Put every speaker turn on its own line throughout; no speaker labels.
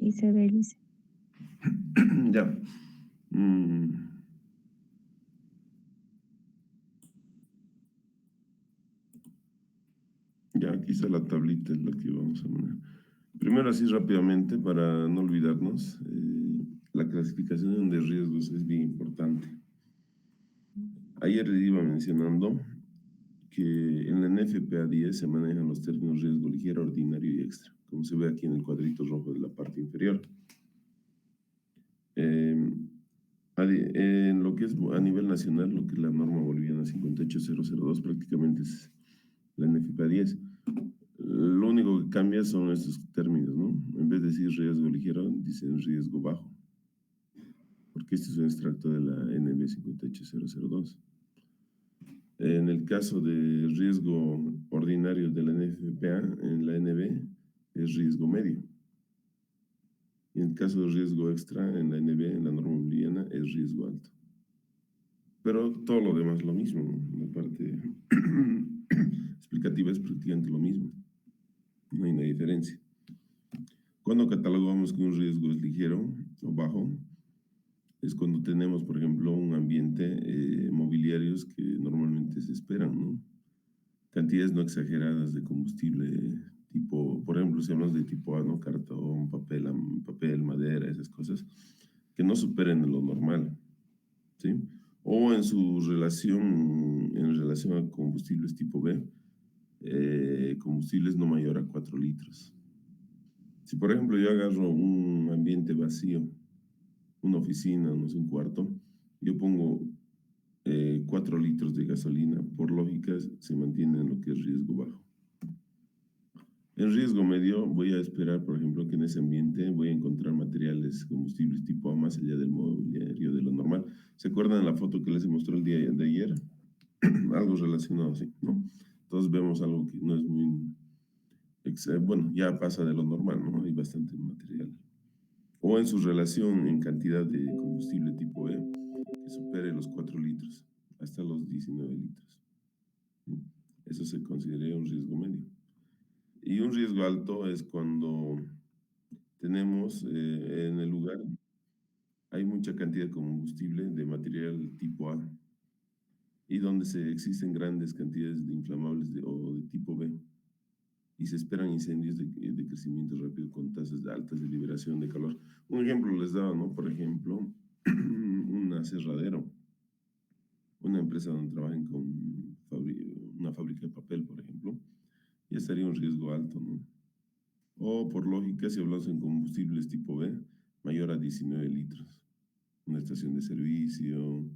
Isabel dice.
Ya. Ya, aquí está la tablita en la que vamos a poner. Primero, así rápidamente, para no olvidarnos, la clasificación de riesgos es bien importante. Ayer les iba mencionando que en la NFPA 10 se manejan los términos riesgo ligero, ordinario y extra, como se ve aquí en el cuadrito rojo de la parte inferior. En lo que es a nivel nacional, lo que es la norma boliviana 58002, prácticamente es la NFPA 10. Lo único que cambia son estos términos, ¿no? En vez de decir riesgo ligero, dicen riesgo bajo, porque este es un extracto de la NB 58002. En el caso de riesgo ordinario de la NFPA, en la NB es riesgo medio. Y en el caso de riesgo extra, en la NB, en la norma boliviana, es riesgo alto. Pero todo lo demás es lo mismo, ¿no? La parte explicativa es prácticamente lo mismo. No hay una diferencia. Cuando catalogamos que un riesgo es ligero o bajo, es cuando tenemos, por ejemplo, un ambiente mobiliarios que normalmente se esperan, ¿no? Cantidades no exageradas de combustible tipo, por ejemplo, si hablamos de tipo A, ¿no? Cartón, papel, madera, esas cosas, que no superen lo normal, ¿sí? O en su relación, en relación a combustibles tipo B, combustibles no mayor a 4 litros. Si, por ejemplo, yo agarro un ambiente vacío, una oficina, no sé, un cuarto, yo pongo 4 litros de gasolina, por lógica se mantiene en lo que es riesgo bajo. En riesgo medio voy a esperar, por ejemplo, que en ese ambiente voy a encontrar materiales, combustibles tipo A más allá del mobiliario de lo normal. ¿Se acuerdan la foto que les mostró el día de ayer? Algo relacionado así, ¿no? Entonces vemos algo que no es muy... Bueno, ya pasa de lo normal, ¿no? Hay bastante material. O en su relación en cantidad de combustible tipo E, que supere los 4 litros, hasta los 19 litros. ¿Sí? Eso se considera un riesgo medio. Y un riesgo alto es cuando tenemos en el lugar, hay mucha cantidad de combustible de material tipo A y donde existen grandes cantidades de inflamables o de tipo B y se esperan incendios de crecimiento rápido con tasas altas de liberación de calor. Un ejemplo les daba, ¿no? Por ejemplo, un aserradero, una empresa donde trabajen con una fábrica de papel, por ejemplo, ya estaría un riesgo alto, ¿no? O por lógica, si hablamos en combustibles tipo B, mayor a 19 litros. Una estación de servicio,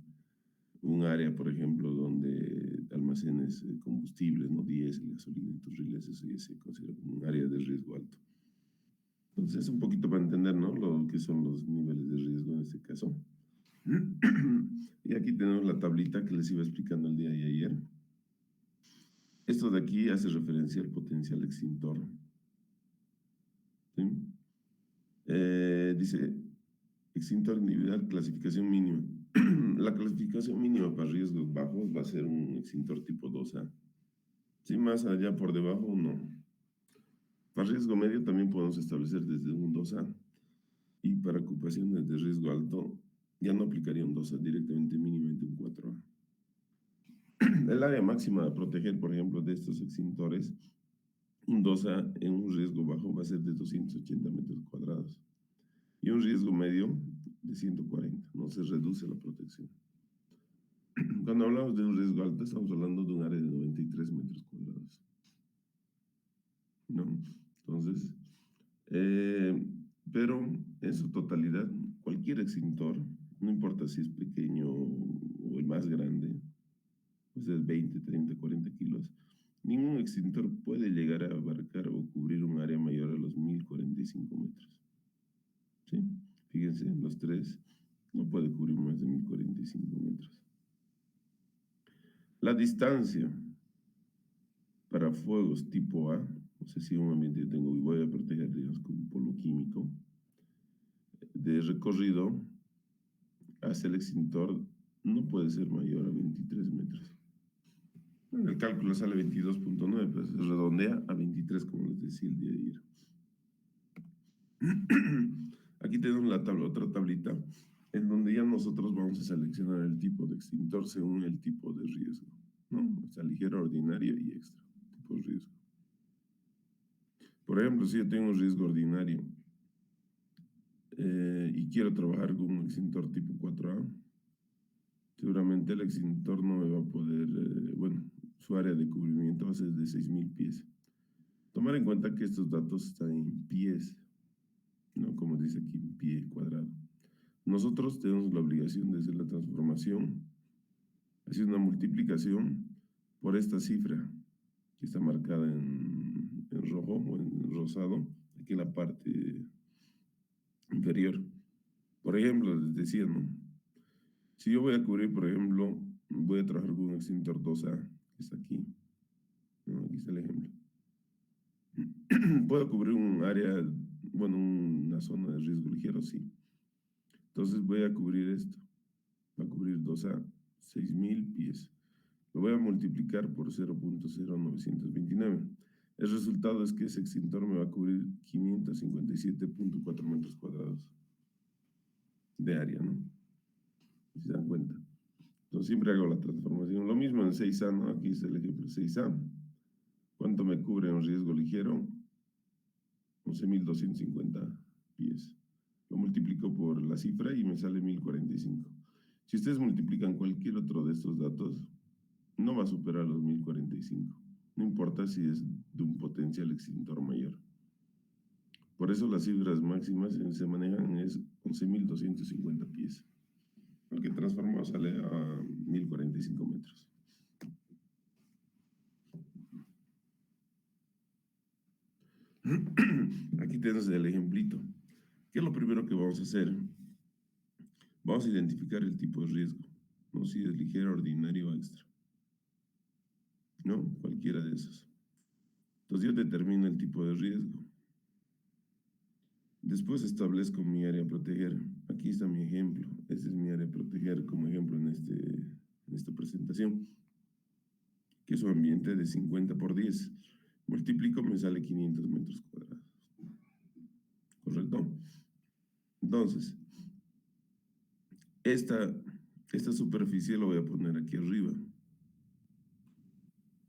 un área, por ejemplo, donde almacenes combustibles, ¿no? Diésel, gasolina, entonces eso ya se considera como un área de riesgo alto. Entonces, un poquito para entender, ¿no? Lo que son los niveles de riesgo en este caso. Y aquí tenemos la tablita que les iba explicando el día de ayer. Esto de aquí hace referencia al potencial extintor. ¿Sí? Dice, extintor individual, clasificación mínima. La clasificación mínima para riesgos bajos va a ser un extintor tipo 2A. Si más allá por debajo, no. Para riesgo medio también podemos establecer desde un 2A. Y para ocupaciones de riesgo alto, ya no aplicaría un 2A, directamente mínimamente un 4A. El área máxima a proteger, por ejemplo, de estos extintores, un 2A en un riesgo bajo va a ser de 280 metros cuadrados. Y un riesgo medio de 140, no se reduce la protección. Cuando hablamos de un riesgo alto, estamos hablando de un área de 93 metros cuadrados. ¿No? Entonces, pero en su totalidad, cualquier extintor, no importa si es pequeño o el más grande, pues es 20, 30, 40 kilos, ningún extintor puede llegar a abarcar o cubrir un área mayor a los 1045 metros. ¿Sí? Fíjense, los tres no puede cubrir más de 1045 metros. La distancia para fuegos tipo A, o sea, si un ambiente yo tengo y voy a proteger, digamos, con un polo químico, de recorrido hacia el extintor no puede ser mayor a 23 metros. Bueno, el cálculo sale 22.9, pues se redondea a 23, como les decía el día de ayer. Aquí tenemos la tabla, otra tablita, en donde ya nosotros vamos a seleccionar el tipo de extintor según el tipo de riesgo, ¿no? O sea, ligero, ordinario y extra, tipo de riesgo. Por ejemplo, si yo tengo un riesgo ordinario y quiero trabajar con un extintor tipo 4A, seguramente el extintor no me va a poder, bueno, su área de cubrimiento va a ser de 6.000 pies. Tomar en cuenta que estos datos están en pies, ¿no? Como dice aquí, pie cuadrado. Nosotros tenemos la obligación de hacer la transformación, hacer una multiplicación por esta cifra que está marcada en rojo o en rosado, aquí en la parte inferior. Por ejemplo, les decía, ¿no? Si yo voy a cubrir, por ejemplo, voy a trabajar con un extintor 2A, que está aquí, ¿no? Aquí está el ejemplo. ¿Puedo cubrir un área, bueno, una zona de riesgo ligero? Sí. Entonces voy a cubrir esto. Va a cubrir 2A, 6.000 pies. Lo voy a multiplicar por 0.0929. El resultado es que ese extintor me va a cubrir 557.4 metros cuadrados de área, ¿no? Si se dan cuenta. Entonces siempre hago la transformación. Lo mismo en 6A, ¿no? Aquí es el ejemplo 6A. ¿Cuánto me cubre un riesgo ligero? 11.250 pies. Lo multiplico por la cifra y me sale 1.045. Si ustedes multiplican cualquier otro de estos datos, no va a superar los 1.045. No importa si es de un potencial extintor mayor. Por eso las cifras máximas se manejan es 11.250 pies. El que transforma sale a 1.045 metros. Aquí tenemos el ejemplito. ¿Qué es lo primero que vamos a hacer? Vamos a identificar el tipo de riesgo, no si es ligero, ordinario o extra. No, cualquiera de esos. Entonces yo determino el tipo de riesgo. Después establezco mi área a proteger. Aquí está mi ejemplo. Este es mi área a proteger como ejemplo en esta presentación, que es un ambiente de 50 por 10. Multiplico, me sale 500 metros cuadrados. ¿Correcto? Entonces, esta superficie la voy a poner aquí arriba.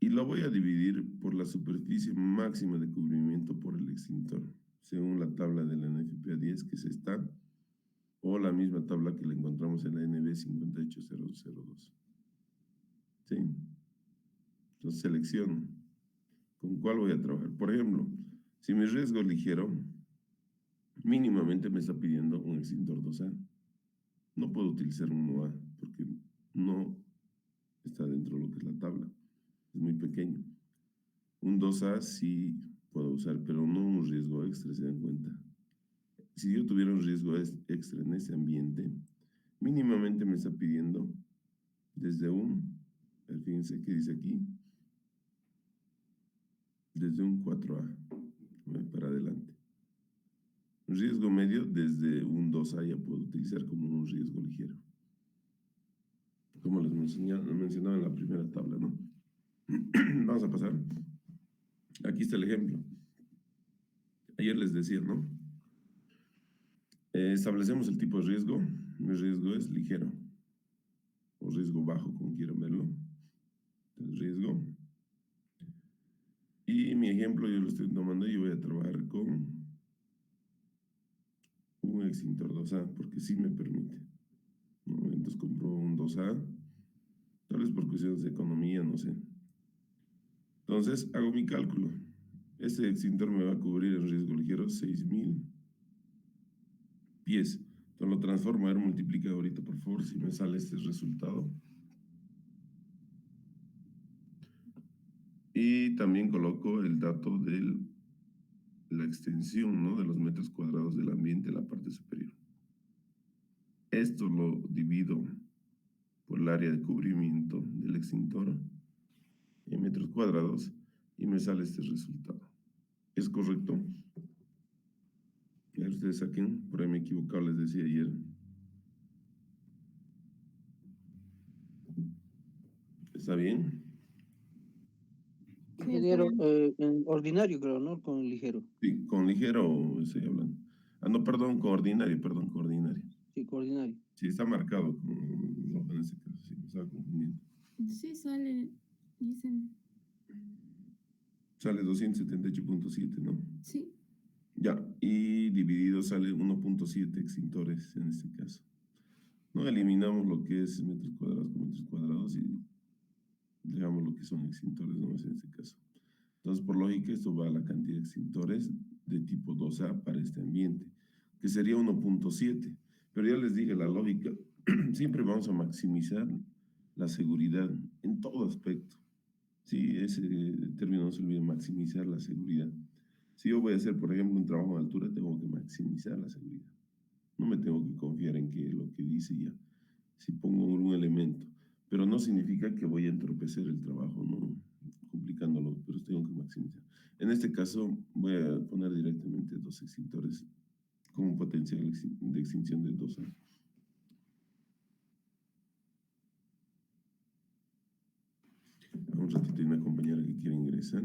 Y la voy a dividir por la superficie máxima de cubrimiento por el extintor, según la tabla de la NFPA 10, que es esta, o la misma tabla que la encontramos en la NB 58002. ¿Sí? Entonces selecciono con cuál voy a trabajar. Por ejemplo, si mi riesgo es ligero, mínimamente me está pidiendo un extintor 2A. No puedo utilizar un 1A porque no está dentro de lo que es la tabla. Es muy pequeño. Un 2A sí puedo usar, pero no un riesgo extra, ¿se dan cuenta? Si yo tuviera un riesgo extra en ese ambiente, mínimamente me está pidiendo desde fíjense que dice aquí, desde un 4A para adelante. Un riesgo medio desde un 2A ya puedo utilizar como un riesgo ligero. Como les mencionaba en la primera tabla, ¿no? Vamos a pasar. Aquí está el ejemplo. Ayer les decía, ¿no? Establecemos el tipo de riesgo. Mi riesgo es ligero o riesgo bajo, como quieran verlo. El riesgo. Y mi ejemplo yo lo estoy tomando y voy a trabajar con un extintor 2A porque sí me permite, ¿no? Entonces compro un 2A, tal vez por cuestiones de economía, no sé. Entonces hago mi cálculo. Este extintor me va a cubrir en riesgo ligero 6.000 pies. Entonces lo transformo, a ver, multiplica ahorita, por favor, si me sale este resultado. Y también coloco el dato de la extensión, ¿no? De los metros cuadrados del ambiente en la parte superior. Esto lo divido por el área de cubrimiento del extintor en metros cuadrados y me sale este resultado. ¿Es correcto? A ver, ustedes saquen, por ahí me equivocaba, les decía ayer. ¿Está bien?
Sí, está
Ingeniero,
bien.
en ordinario creo, ¿no? Con ligero.
Sí, con ligero estoy hablando. Ah, no, perdón, coordinario, perdón, coordinario.
Sí, coordinario.
Sí, está marcado con rojo en este caso, sí, me estaba confundiendo.
Sí, sale, dicen.
Sale 278.7, ¿no?
Sí.
Ya, y dividido sale 1.7 extintores en este caso. No eliminamos lo que es metros cuadrados con metros cuadrados y dejamos lo que son extintores, ¿no? En este caso. Entonces, por lógica, esto va a la cantidad de extintores de tipo 2A para este ambiente, que sería 1.7. Pero ya les dije, la lógica, siempre vamos a maximizar la seguridad en todo aspecto. Sí, ese término no se olvide, maximizar la seguridad. Si yo voy a hacer, por ejemplo, un trabajo de altura, tengo que maximizar la seguridad. No me tengo que confiar en que lo que dice ya. Si pongo un elemento, pero no significa que voy a entorpecer el trabajo, ¿no? Complicándolo, pero tengo que maximizar. En este caso, voy a poner directamente dos extintores con un potencial de extinción de 2A. Un ratito hay una compañera que quiere ingresar.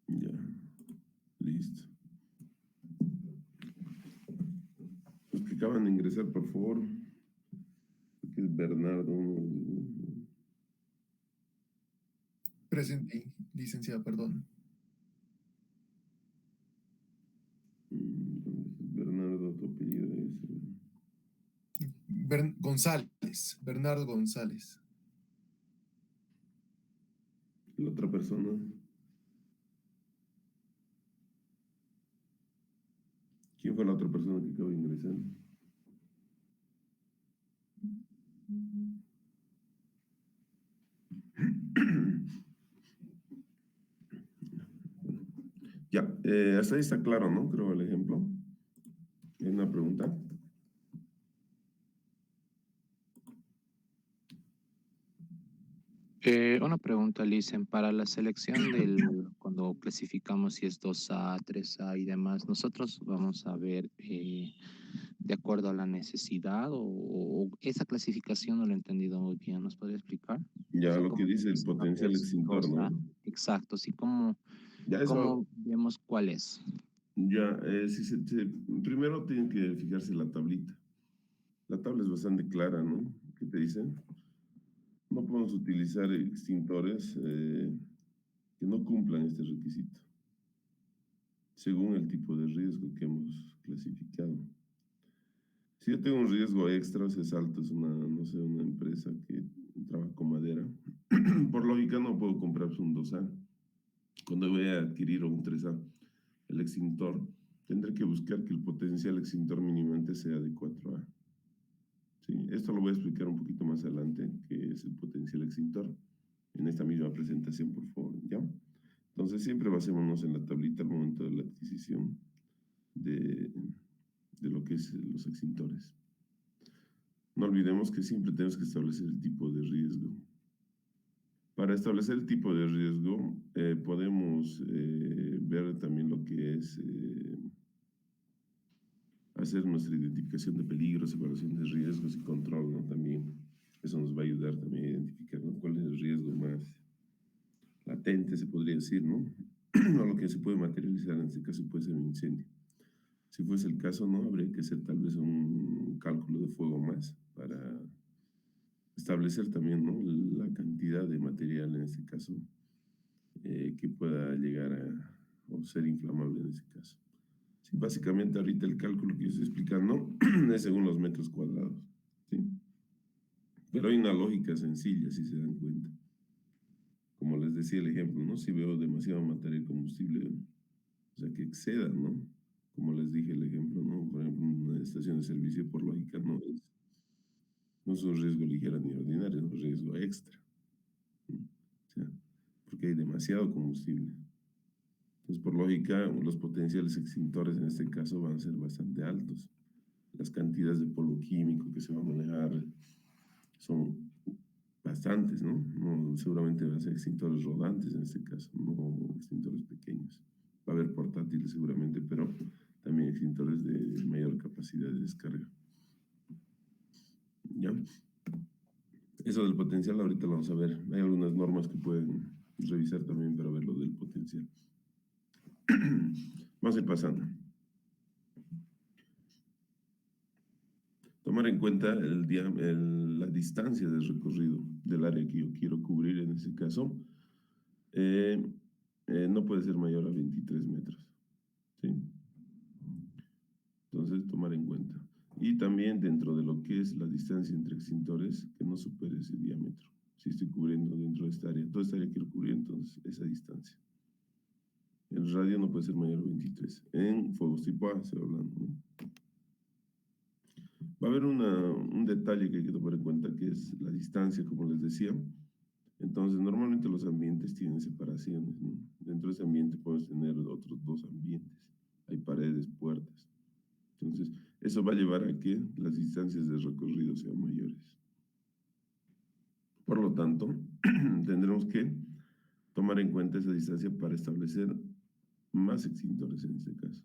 Ya, listo. Los que acaban de ingresar, por favor. Que es Bernardo.
Presente, licenciada, perdón.
Bernardo, tu apellido es.
González, Bernardo González.
La otra persona. ¿Quién fue la otra persona que acaba de ingresar? Ya, hasta ahí está claro, ¿no? Creo el ejemplo. ¿Hay una pregunta?
Una pregunta, Licen, para la selección cuando clasificamos si es 2A, 3A y demás, nosotros vamos a ver de acuerdo a la necesidad o esa clasificación no lo he entendido muy bien, ¿nos podría explicar? O
Ya,
sea,
lo que
¿cómo
dice el
tenemos que
potencial
saber si
extintor,
2A?
¿no?
Exacto, sí,
Ya
¿cómo
eso,
vemos cuál es?
ya, primero tienen que fijarse la tablita. La tabla es bastante clara, ¿no? ¿Qué te dicen? No podemos utilizar extintores que no cumplan este requisito, según el tipo de riesgo que hemos clasificado. Si yo tengo un riesgo extra, es alto, es una, no sé, una empresa que trabaja con madera, por lógica no puedo comprar un 2A. Cuando voy a adquirir un 3A, el extintor, tendré que buscar que el potencial extintor mínimamente sea de 4A. ¿Sí? Esto lo voy a explicar un poquito más adelante, que es el potencial extintor, en esta misma presentación, por favor, ¿ya? Entonces, siempre basémonos en la tablita al momento de la adquisición de, de lo que es los extintores. No olvidemos que siempre tenemos que establecer el tipo de riesgo. Para establecer el tipo de riesgo, podemos ver también lo que es hacer nuestra identificación de peligros, evaluación de riesgos y control, ¿no? También eso nos va a ayudar también a identificar, ¿no? Cuál es el riesgo más latente, se podría decir, ¿no? O lo que se puede materializar, en este caso puede ser un incendio. Si fuese el caso, ¿no? Habría que hacer tal vez un cálculo de fuego más para establecer también, ¿no? La cantidad de material, en este caso, que pueda llegar a o ser inflamable en ese caso. Sí, básicamente ahorita el cálculo que yo estoy explicando es según los metros cuadrados, ¿sí? Pero hay una lógica sencilla, si se dan cuenta. Como les decía el ejemplo, ¿no? Si veo demasiado material combustible, o sea, que exceda, ¿no? Como les dije el ejemplo, ¿no? Por ejemplo, una estación de servicio por lógica no es un riesgo ligero ni ordinario, es un riesgo extra, ¿no? O sea, porque hay demasiado combustible. Entonces, por lógica, los potenciales extintores en este caso van a ser bastante altos. Las cantidades de polvo químico que se va a manejar son bastantes, ¿no? Seguramente van a ser extintores rodantes en este caso, no extintores pequeños. Va a haber portátiles seguramente, pero también extintores de mayor capacidad de descarga. ¿Ya? Eso del potencial ahorita lo vamos a ver. Hay algunas normas que pueden revisar también para ver lo del potencial. Vamos a ir pasando. Tomar en cuenta la distancia del recorrido del área que yo quiero cubrir en ese caso. No puede ser mayor a 23 metros. ¿Sí? Entonces, tomar en cuenta. Y también dentro de lo que es la distancia entre extintores, que no supere ese diámetro. Si estoy cubriendo dentro de esta área, toda esta área quiero cubrir, entonces esa distancia. El radio no puede ser mayor a 23. En fuegos tipo A se va hablando, ¿no? Va a haber un detalle que hay que tomar en cuenta, que es la distancia, como les decía. Entonces, normalmente los ambientes tienen separaciones, ¿no? Dentro de ese ambiente puedes tener otros dos ambientes. Hay paredes, puertas. Entonces, eso va a llevar a que las distancias de recorrido sean mayores. Por lo tanto, tendremos que tomar en cuenta esa distancia para establecer más extintores en este caso,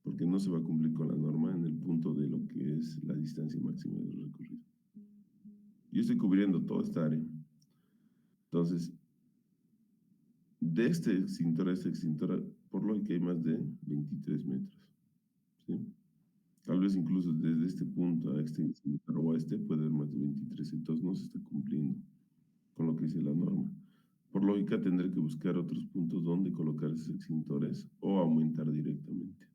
porque no se va a cumplir con la norma en el punto de lo que es la distancia máxima del recorrido. Yo estoy cubriendo toda esta área. Entonces, de este extintor a este extintor, por lo que hay más de 23 metros. ¿Sí? Tal vez incluso desde este punto a este extintor o a este puede haber más de 23, entonces no se está cumpliendo con lo que dice la norma. Por lógica tendré que buscar otros puntos donde colocar esos extintores o aumentar directamente.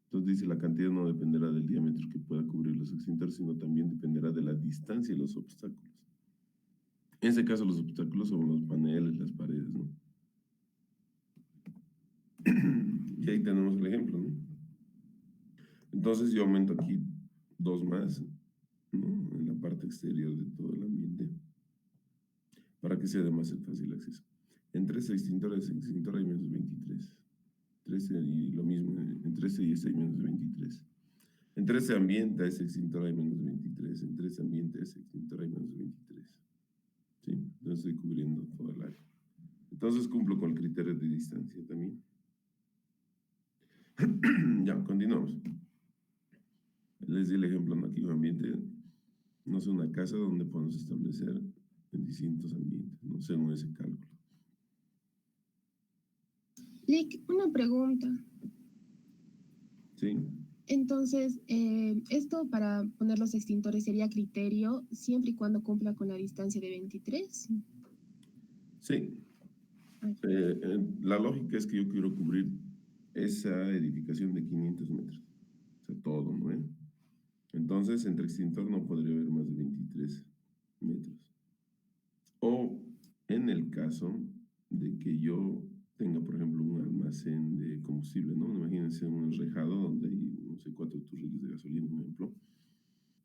Entonces dice la cantidad no dependerá del diámetro que pueda cubrir los extintores, sino también dependerá de la distancia y los obstáculos. En este caso los obstáculos son los paneles, las paredes, ¿no? Y ahí tenemos el ejemplo, ¿no? Entonces yo aumento aquí 2 más, ¿no? En la parte exterior de todo el ambiente, para que sea de más fácil acceso. Entre este extintor hay menos 23. 13 y lo mismo, entre este y este hay menos 23. Entre este ambiente a ese extintor hay menos 23. Entre este ambiente a ese extintor hay menos 23. ¿Sí? Entonces estoy cubriendo todo el área. Entonces cumplo con el criterio de distancia también. Ya, continuamos. Les di el ejemplo, ¿no? Aquí un ambiente, no sé, una casa donde podemos establecer en distintos ambientes, ¿no? Según ese cálculo.
Lick, una pregunta.
¿Sí?
Entonces, esto para poner los extintores sería criterio siempre y cuando cumpla con la distancia de 23.
Sí. La lógica es que yo quiero cubrir esa edificación de 500 metros. O sea, todo, ¿no? Entonces, entre extintor no podría haber más de 23 metros. O en el caso de que yo tenga, por ejemplo, un almacén de combustible, ¿no? Imagínense un enrejado donde hay, no sé, 4 turriles de gasolina, por ejemplo.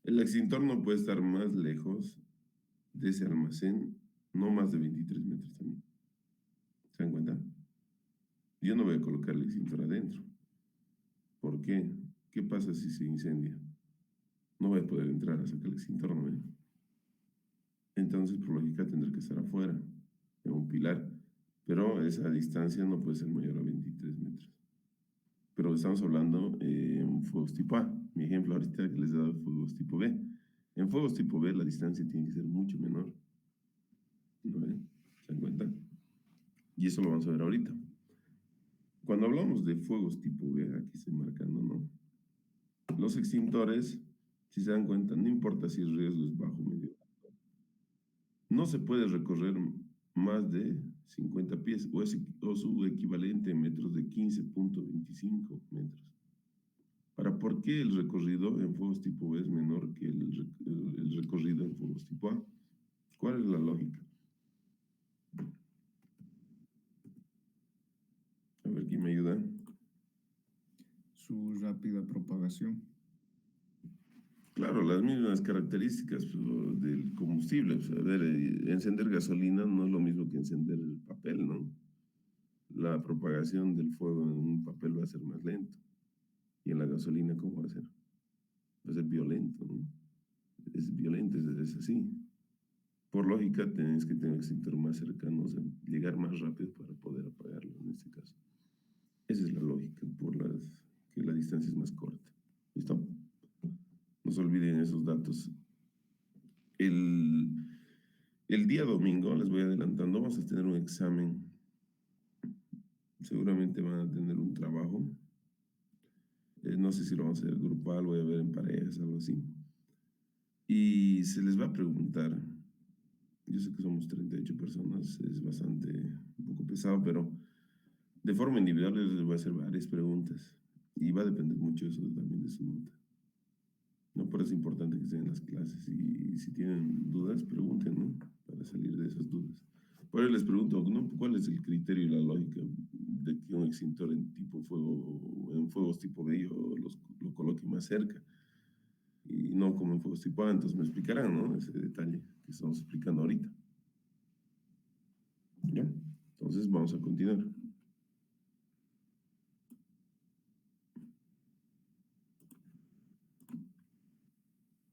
El extintor no puede estar más lejos de ese almacén, no más de 23 metros también. ¿Se dan cuenta? Yo no voy a colocar el extintor adentro. ¿Por qué? ¿Qué pasa si se incendia? No voy a poder entrar a sacar el extintor, ¿no? Entonces, por lógica, tendré que estar afuera, en un pilar. Pero esa distancia no puede ser mayor a 23 metros. Pero estamos hablando en fuegos tipo A. Mi ejemplo ahorita que les he dado fuegos tipo B. En fuegos tipo B la distancia tiene que ser mucho menor. ¿No ven? ¿Se dan cuenta? Y eso lo vamos a ver ahorita. Cuando hablamos de fuegos tipo B, aquí estoy marcando, ¿no? Los extintores, si se dan cuenta, no importa si el riesgo es bajo o medio, no se puede recorrer más de 50 pies o su equivalente en metros de 15.25 metros. ¿Por qué el recorrido en fuegos tipo B es menor que el recorrido en fuegos tipo A? ¿Cuál es la lógica? A ver, ¿quién me ayuda?
Su rápida propagación.
Claro, las mismas características del combustible. O sea, a ver, encender gasolina no es lo mismo que encender el papel, ¿no? La propagación del fuego en un papel va a ser más lento. ¿Y en la gasolina cómo va a ser? Va a ser violento, ¿no? Es violento, es así. Por lógica, tenés que tener extintor más cercano, o sea, llegar más rápido para poder apagarlo en este caso. Esa es la lógica, que la distancia es más corta. ¿Listo? No se olviden esos datos. El día domingo, les voy adelantando, vamos a tener un examen seguramente van a tener un trabajo. No sé si lo vamos a hacer grupal, voy a ver en parejas, algo así. Y se les va a preguntar, yo sé que somos 38 personas, es bastante, un poco pesado, pero de forma individual les voy a hacer varias preguntas. Y va a depender mucho eso también de su nota. No, por eso es importante que estén en las clases y si tienen dudas, pregunten, ¿no? Para salir de esas dudas. Por ahí les pregunto, ¿no? ¿Cuál es el criterio y la lógica de que un extintor en tipo fuego, en fuegos tipo B yo lo coloque más cerca? Y no como en fuegos tipo A, entonces me explicarán, ¿no? Ese detalle que estamos explicando ahorita. ¿Ya? Entonces vamos a continuar.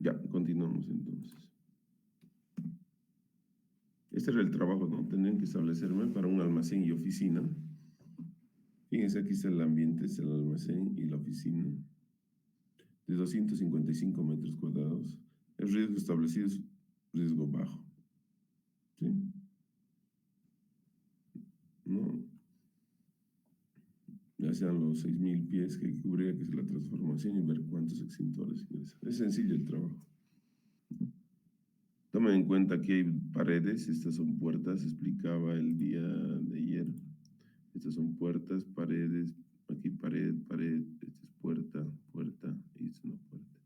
Ya, continuamos entonces. Este era el trabajo, ¿no? Tendrían que establecerme para un almacén y oficina. Fíjense, aquí está el ambiente, es el almacén y la oficina. De 255 metros cuadrados. El riesgo establecido es riesgo bajo. ¿Sí? ¿No? Ya sean los 6.000 pies que cubría, que es la transformación y ver cuántos extintores ingresan. Es sencillo el trabajo. Tomen en cuenta que hay paredes, estas son puertas, explicaba el día de ayer. Estas son puertas, paredes, aquí pared, pared, esta es puerta, puerta y esta es una puerta.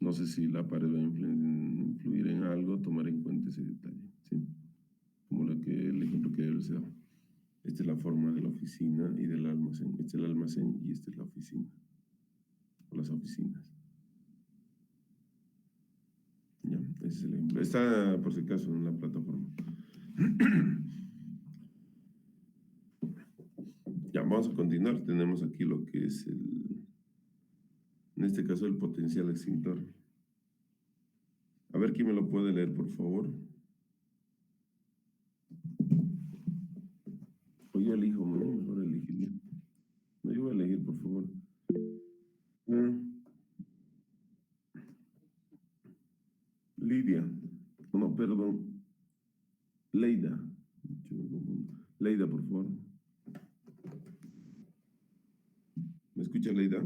No sé si la pared va a influir en algo, tomar en cuenta ese detalle, ¿sí? Como el ejemplo que les daba. Esta es la forma de la oficina y del almacén. Este es el almacén y esta es la oficina, o las oficinas. Ya, ese es el ejemplo. Está, por si acaso, en la plataforma. Ya, vamos a continuar. Tenemos aquí lo que es en este caso, el potencial extintor. A ver quién me lo puede leer, por favor. O yo elijo, ¿no? Mejor elegiría. No, yo voy a elegir, por favor. Lidia. No, perdón. Leida. Yo me confundo. Leida, por favor. ¿Me escucha, Leida?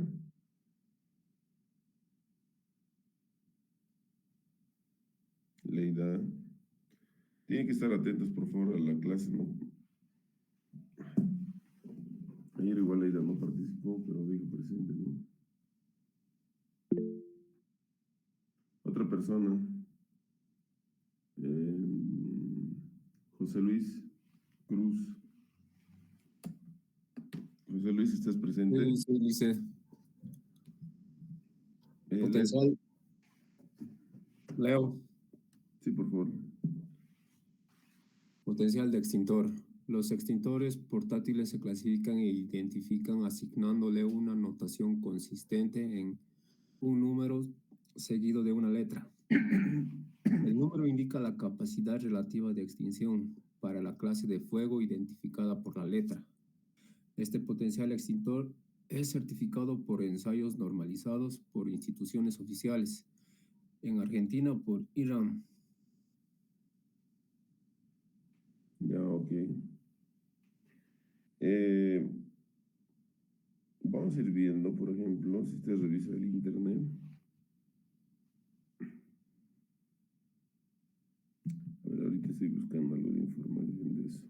Leida. Tienen que estar atentos, por favor, a la clase, ¿no? Ayer igual Leida no participó, pero dijo presente, ¿no? Otra persona. José Luis Cruz. José Luis, ¿estás presente?
Sí, sí, dice
Les-
potencial. Leo,
sí, por favor.
potencial de extintor. Los extintores portátiles se clasifican e identifican asignándole una notación consistente en un número seguido de una letra. El número indica la capacidad relativa de extinción para la clase de fuego identificada por la letra. Este potencial extintor es certificado por ensayos normalizados por instituciones oficiales. En Argentina por IRAM.
Ya, ok. Vamos a ir viendo, por ejemplo, si usted revisa el internet. A ver, ahorita estoy buscando algo de información de eso.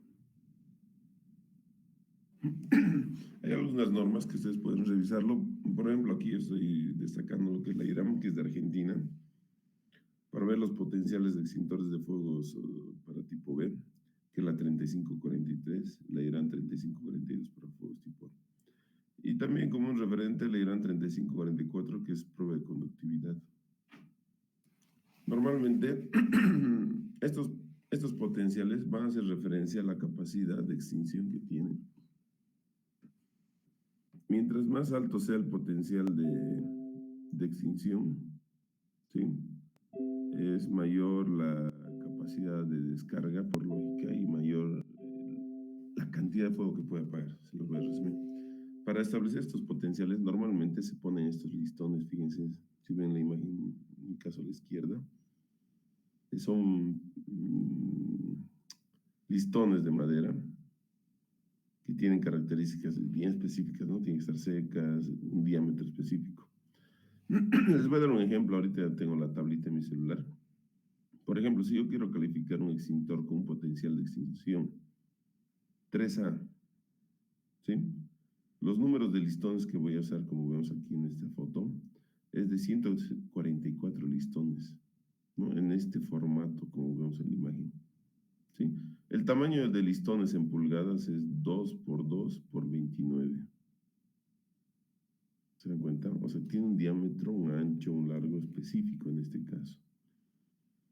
Hay algunas normas que ustedes pueden revisarlo. Por ejemplo, aquí estoy destacando lo que es la IRAM, que es de Argentina, para ver los potenciales de extintores de fuegos para tipo B, que es la 3543, la IRAM 3542 para fuegos tipo A. Y también como un referente la IRAM 3544, que es prueba de conductividad. Normalmente, estos potenciales van a hacer referencia a la capacidad de extinción que tienen. Mientras más alto sea el potencial de extinción, ¿sí? Es mayor la capacidad de descarga por lógica y mayor la cantidad de fuego que puede apagar. Se los voy a resumir. Para establecer estos potenciales, normalmente se ponen estos listones. Fíjense, si ven la imagen, en mi caso a la izquierda, son listones de madera que tienen características bien específicas, ¿no? Tienen que estar secas, un diámetro específico. Les voy a dar un ejemplo, ahorita tengo la tablita en mi celular. Por ejemplo, si yo quiero calificar un extintor con un potencial de extinción 3A, ¿sí? Los números de listones que voy a usar, como vemos aquí en esta foto, es de 144 listones, ¿no? En este formato, como vemos en la imagen, ¿sí? El tamaño de listones en pulgadas es 2 por 2 por 29. ¿Se dan cuenta? O sea, tiene un diámetro, un ancho, un largo específico en este caso.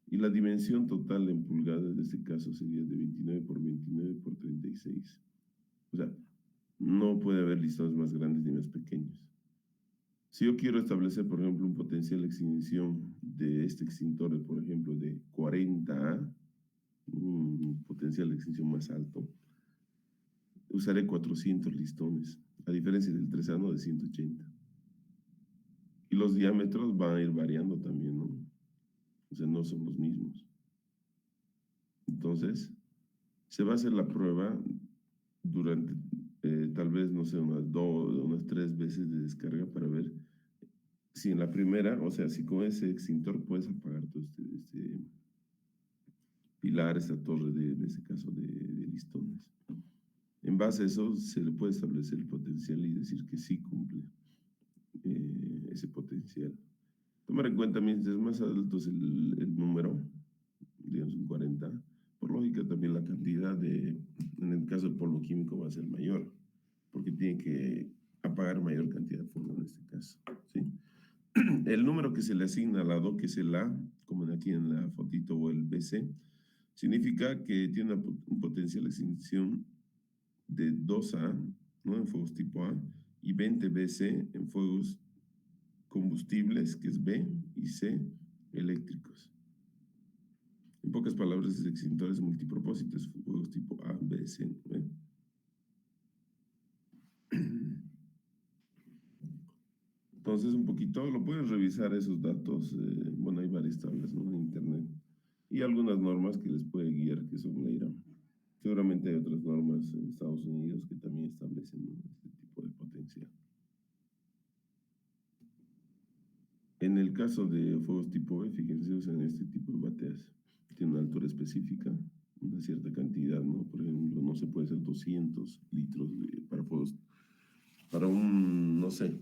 Y la dimensión total en pulgadas de este caso sería de 29 por 29 por 36. O sea, no puede haber listones más grandes ni más pequeños. Si yo quiero establecer, por ejemplo, un potencial de extinción de este extintor, por ejemplo, de 40A, un potencial de extinción más alto, usaré 400 listones, a diferencia del 3A, ¿no? De 180. Y los diámetros van a ir variando también, ¿no? O sea, no son los mismos. Entonces, se va a hacer la prueba durante tal vez, no sé, unas 3 veces de descarga para ver si en la primera, o sea, si con ese extintor puedes apagar todo este pilar, esta torre en este caso de listones. En base a eso se le puede establecer el potencial y decir que sí cumple ese potencial. Tomar en cuenta, mientras más alto es el número, digamos un 40, por lógica también la cantidad en el caso del polvo químico va a ser mayor, porque tiene que apagar mayor cantidad de polvo en este caso, ¿sí? El número que se le asigna al lado, que es el A, como aquí en la fotito, o el BC, significa que tiene un potencial de extinción de 2A, ¿no? En fuegos tipo A, y 20 BC en fuegos combustibles, que es B, y C, eléctricos. En pocas palabras, es extintores multipropósitos, fuegos tipo A, B, C, ¿eh? Entonces, un poquito, lo pueden revisar esos datos. Bueno, hay varias tablas, ¿no? En internet. Y algunas normas que les puede guiar, que son la IRAM. Seguramente hay otras normas en Estados Unidos que también establecen, ¿no? Este tipo de potencial. En el caso de fuegos tipo B, fíjense, usan este tipo de bateas. Tiene una altura específica, una cierta cantidad, ¿no? Por ejemplo, no se puede hacer 200 litros para fuegos, para un, no sé,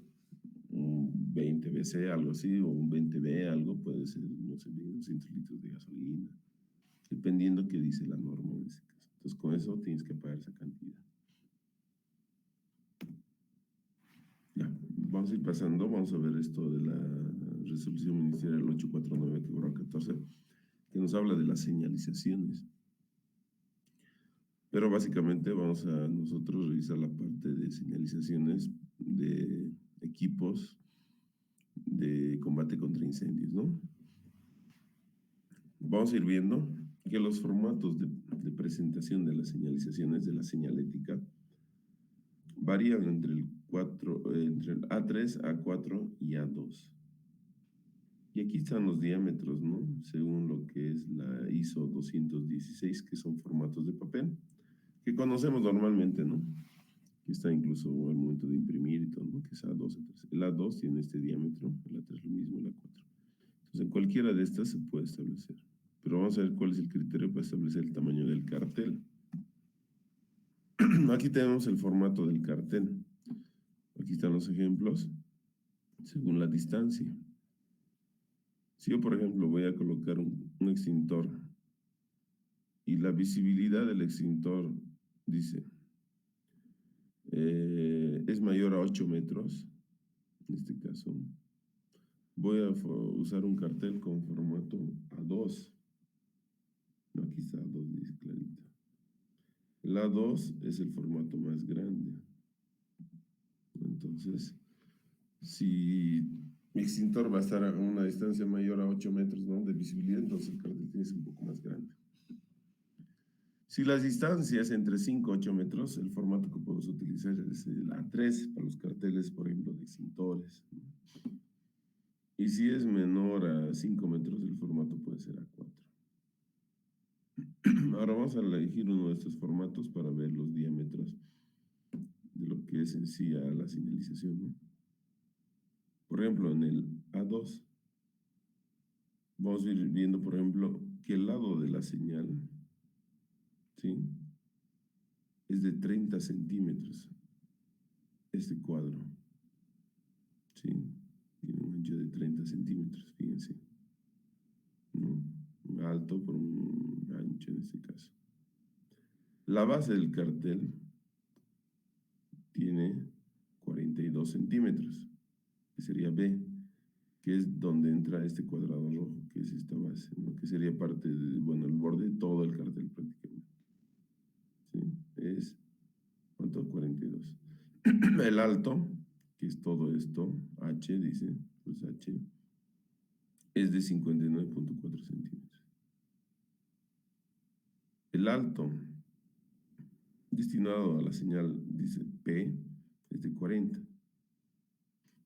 un 20 BC, algo así, o un 20B, algo, puede ser, no sé, 200 litros de gasolina, dependiendo qué dice la norma en ese caso. Entonces, con eso tienes que pagar esa cantidad. Ya, vamos a ir pasando, vamos a ver esto de la resolución ministerial 849/14, que nos habla de las señalizaciones. Pero básicamente vamos a nosotros revisar la parte de señalizaciones de equipos de combate contra incendios, ¿no? Vamos a ir viendo que los formatos de presentación de las señalizaciones de la señalética varían entre entre el A3, A4 y A2. Y aquí están los diámetros, ¿no? Según lo que es la ISO 216, que son formatos de papel, que conocemos normalmente, ¿no? Aquí está incluso el momento de imprimir y todo, ¿no? Que es A2, A3. El A2 tiene este diámetro, el A3 lo mismo, el A4. Entonces, en cualquiera de estas se puede establecer. Pero vamos a ver cuál es el criterio para establecer el tamaño del cartel. Aquí tenemos el formato del cartel. Aquí están los ejemplos según la distancia. Si yo, por ejemplo, voy a colocar un extintor y la visibilidad del extintor dice es mayor a 8 metros, en este caso, voy a usar un cartel con formato A2. No, aquí está A2, dice clarito. El A2 es el formato más grande. Entonces, si mi extintor va a estar a una distancia mayor a 8 metros, ¿no? De visibilidad, entonces el cartel tiene que ser un poco más grande. Si las distancias entre 5 y 8 metros, el formato que podemos utilizar es el A3 para los carteles, por ejemplo, de extintores, ¿no? Y si es menor a 5 metros, el formato puede ser A4. Ahora vamos a elegir uno de estos formatos para ver los diámetros de lo que es en sí a la señalización, ¿no? Por ejemplo, en el A2, vamos a ir viendo, por ejemplo, que el lado de la señal, ¿sí? Es de 30 centímetros, este cuadro, ¿sí? Tiene un ancho de 30 centímetros, fíjense, ¿no? Un alto por un ancho en este caso. La base del cartel tiene 42 centímetros, que sería B, que es donde entra este cuadrado rojo, que es esta base, ¿no? Que sería parte de, bueno, el borde de todo el cartel prácticamente. ¿Sí? Es, ¿cuánto? 42. El alto, que es todo esto, H, dice, pues H, es de 59.4 centímetros. El alto destinado a la señal, dice P, es de 40.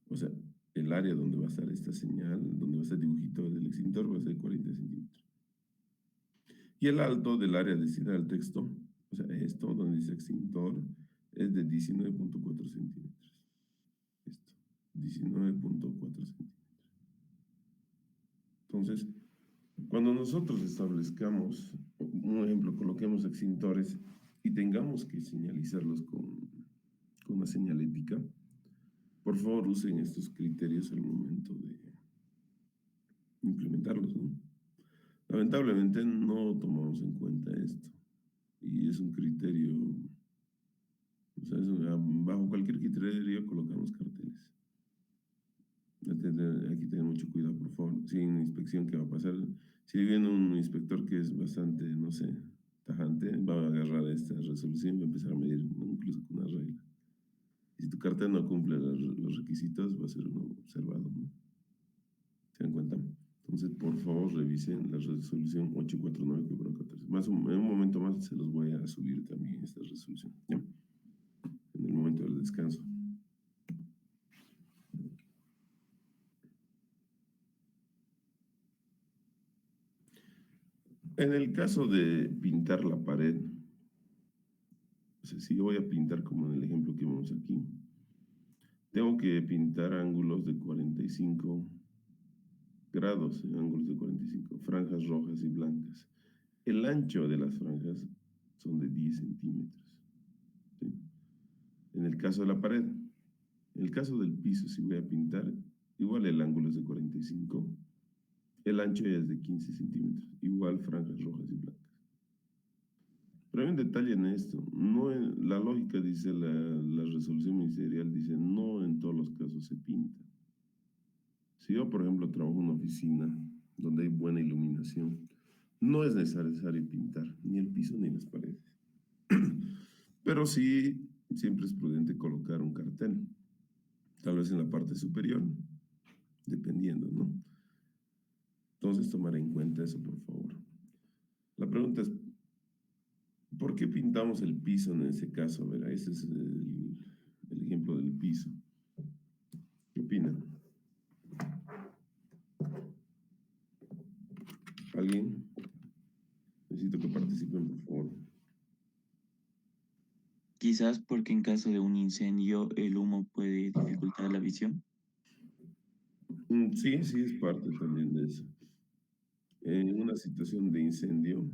O sea, el área donde va a estar esta señal, donde va a estar el dibujito del extintor, va a ser 40 centímetros. Y el alto del área destinada al texto, o sea, esto donde dice extintor, es de 19.4 centímetros. Esto, 19.4 centímetros. Entonces, cuando nosotros establezcamos, un ejemplo, coloquemos extintores y tengamos que señalizarlos con una señalética, por favor usen estos criterios al momento de implementarlos, ¿no? Lamentablemente no tomamos en cuenta esto y es un criterio, o sea, bajo cualquier criterio colocamos carteles. Hay que tener mucho cuidado, por favor. Si hay una inspección que va a pasar, si viene un inspector que es bastante, no sé, tajante, va a agarrar esta resolución y va a empezar a medir, ¿no? Incluso con una regla. Y si tu cartel no cumple los requisitos, va a ser uno observado, ¿no? ¿Se dan cuenta? Entonces, por favor, revisen la resolución 849 que por 14. En un momento más se los voy a subir también esta resolución, ¿ya? En el momento del descanso. En el caso de pintar la pared, o sea, si yo voy a pintar como en el ejemplo que vemos aquí, tengo que pintar ángulos de 45 grados, ángulos de 45, franjas rojas y blancas. El ancho de las franjas son de 10 centímetros. ¿Sí? En el caso de la pared, en el caso del piso, si voy a pintar, igual el ángulo es de 45, el ancho ya es de 15 centímetros, igual franjas rojas y blancas. Pero hay un detalle en esto, la lógica dice, la resolución ministerial dice, no en todos los casos se pinta. Si yo, por ejemplo, trabajo en una oficina donde hay buena iluminación, no es necesario pintar ni el piso ni las paredes. Pero sí, siempre es prudente colocar un cartel, tal vez en la parte superior, dependiendo, ¿no? Entonces, tomar en cuenta eso, por favor. La pregunta es, ¿por qué pintamos el piso en ese caso? A ver, ese es el ejemplo del piso. ¿Qué opinan? ¿Alguien? Necesito que participen, por favor.
Quizás porque en caso de un incendio el humo puede dificultar la visión.
Sí, es parte también de eso. En una situación de incendio,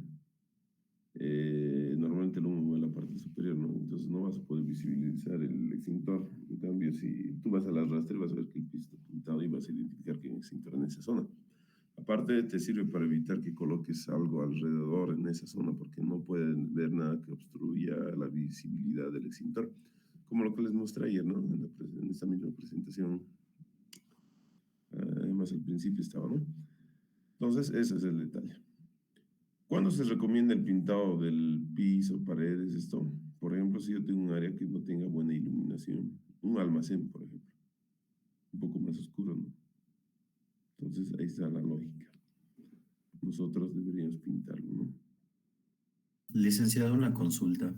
normalmente el humo va a la parte superior, ¿no? Entonces no vas a poder visibilizar el extintor. En cambio, si tú vas a la rastre, vas a ver que el piso está pintado y vas a identificar que hay un extintor en esa zona. Aparte, te sirve para evitar que coloques algo alrededor en esa zona, porque no pueden ver nada que obstruya la visibilidad del extintor. Como lo que les mostré ayer, ¿no? En esta misma presentación. Además, al principio estaba, ¿no? Entonces, ese es el detalle. ¿Cuándo se recomienda el pintado del piso, paredes, esto? Por ejemplo, si yo tengo un área que no tenga buena iluminación, un almacén, por ejemplo, un poco más oscuro, ¿no? Entonces, ahí está la lógica. Nosotros deberíamos pintarlo, ¿no?
Licenciado, una consulta.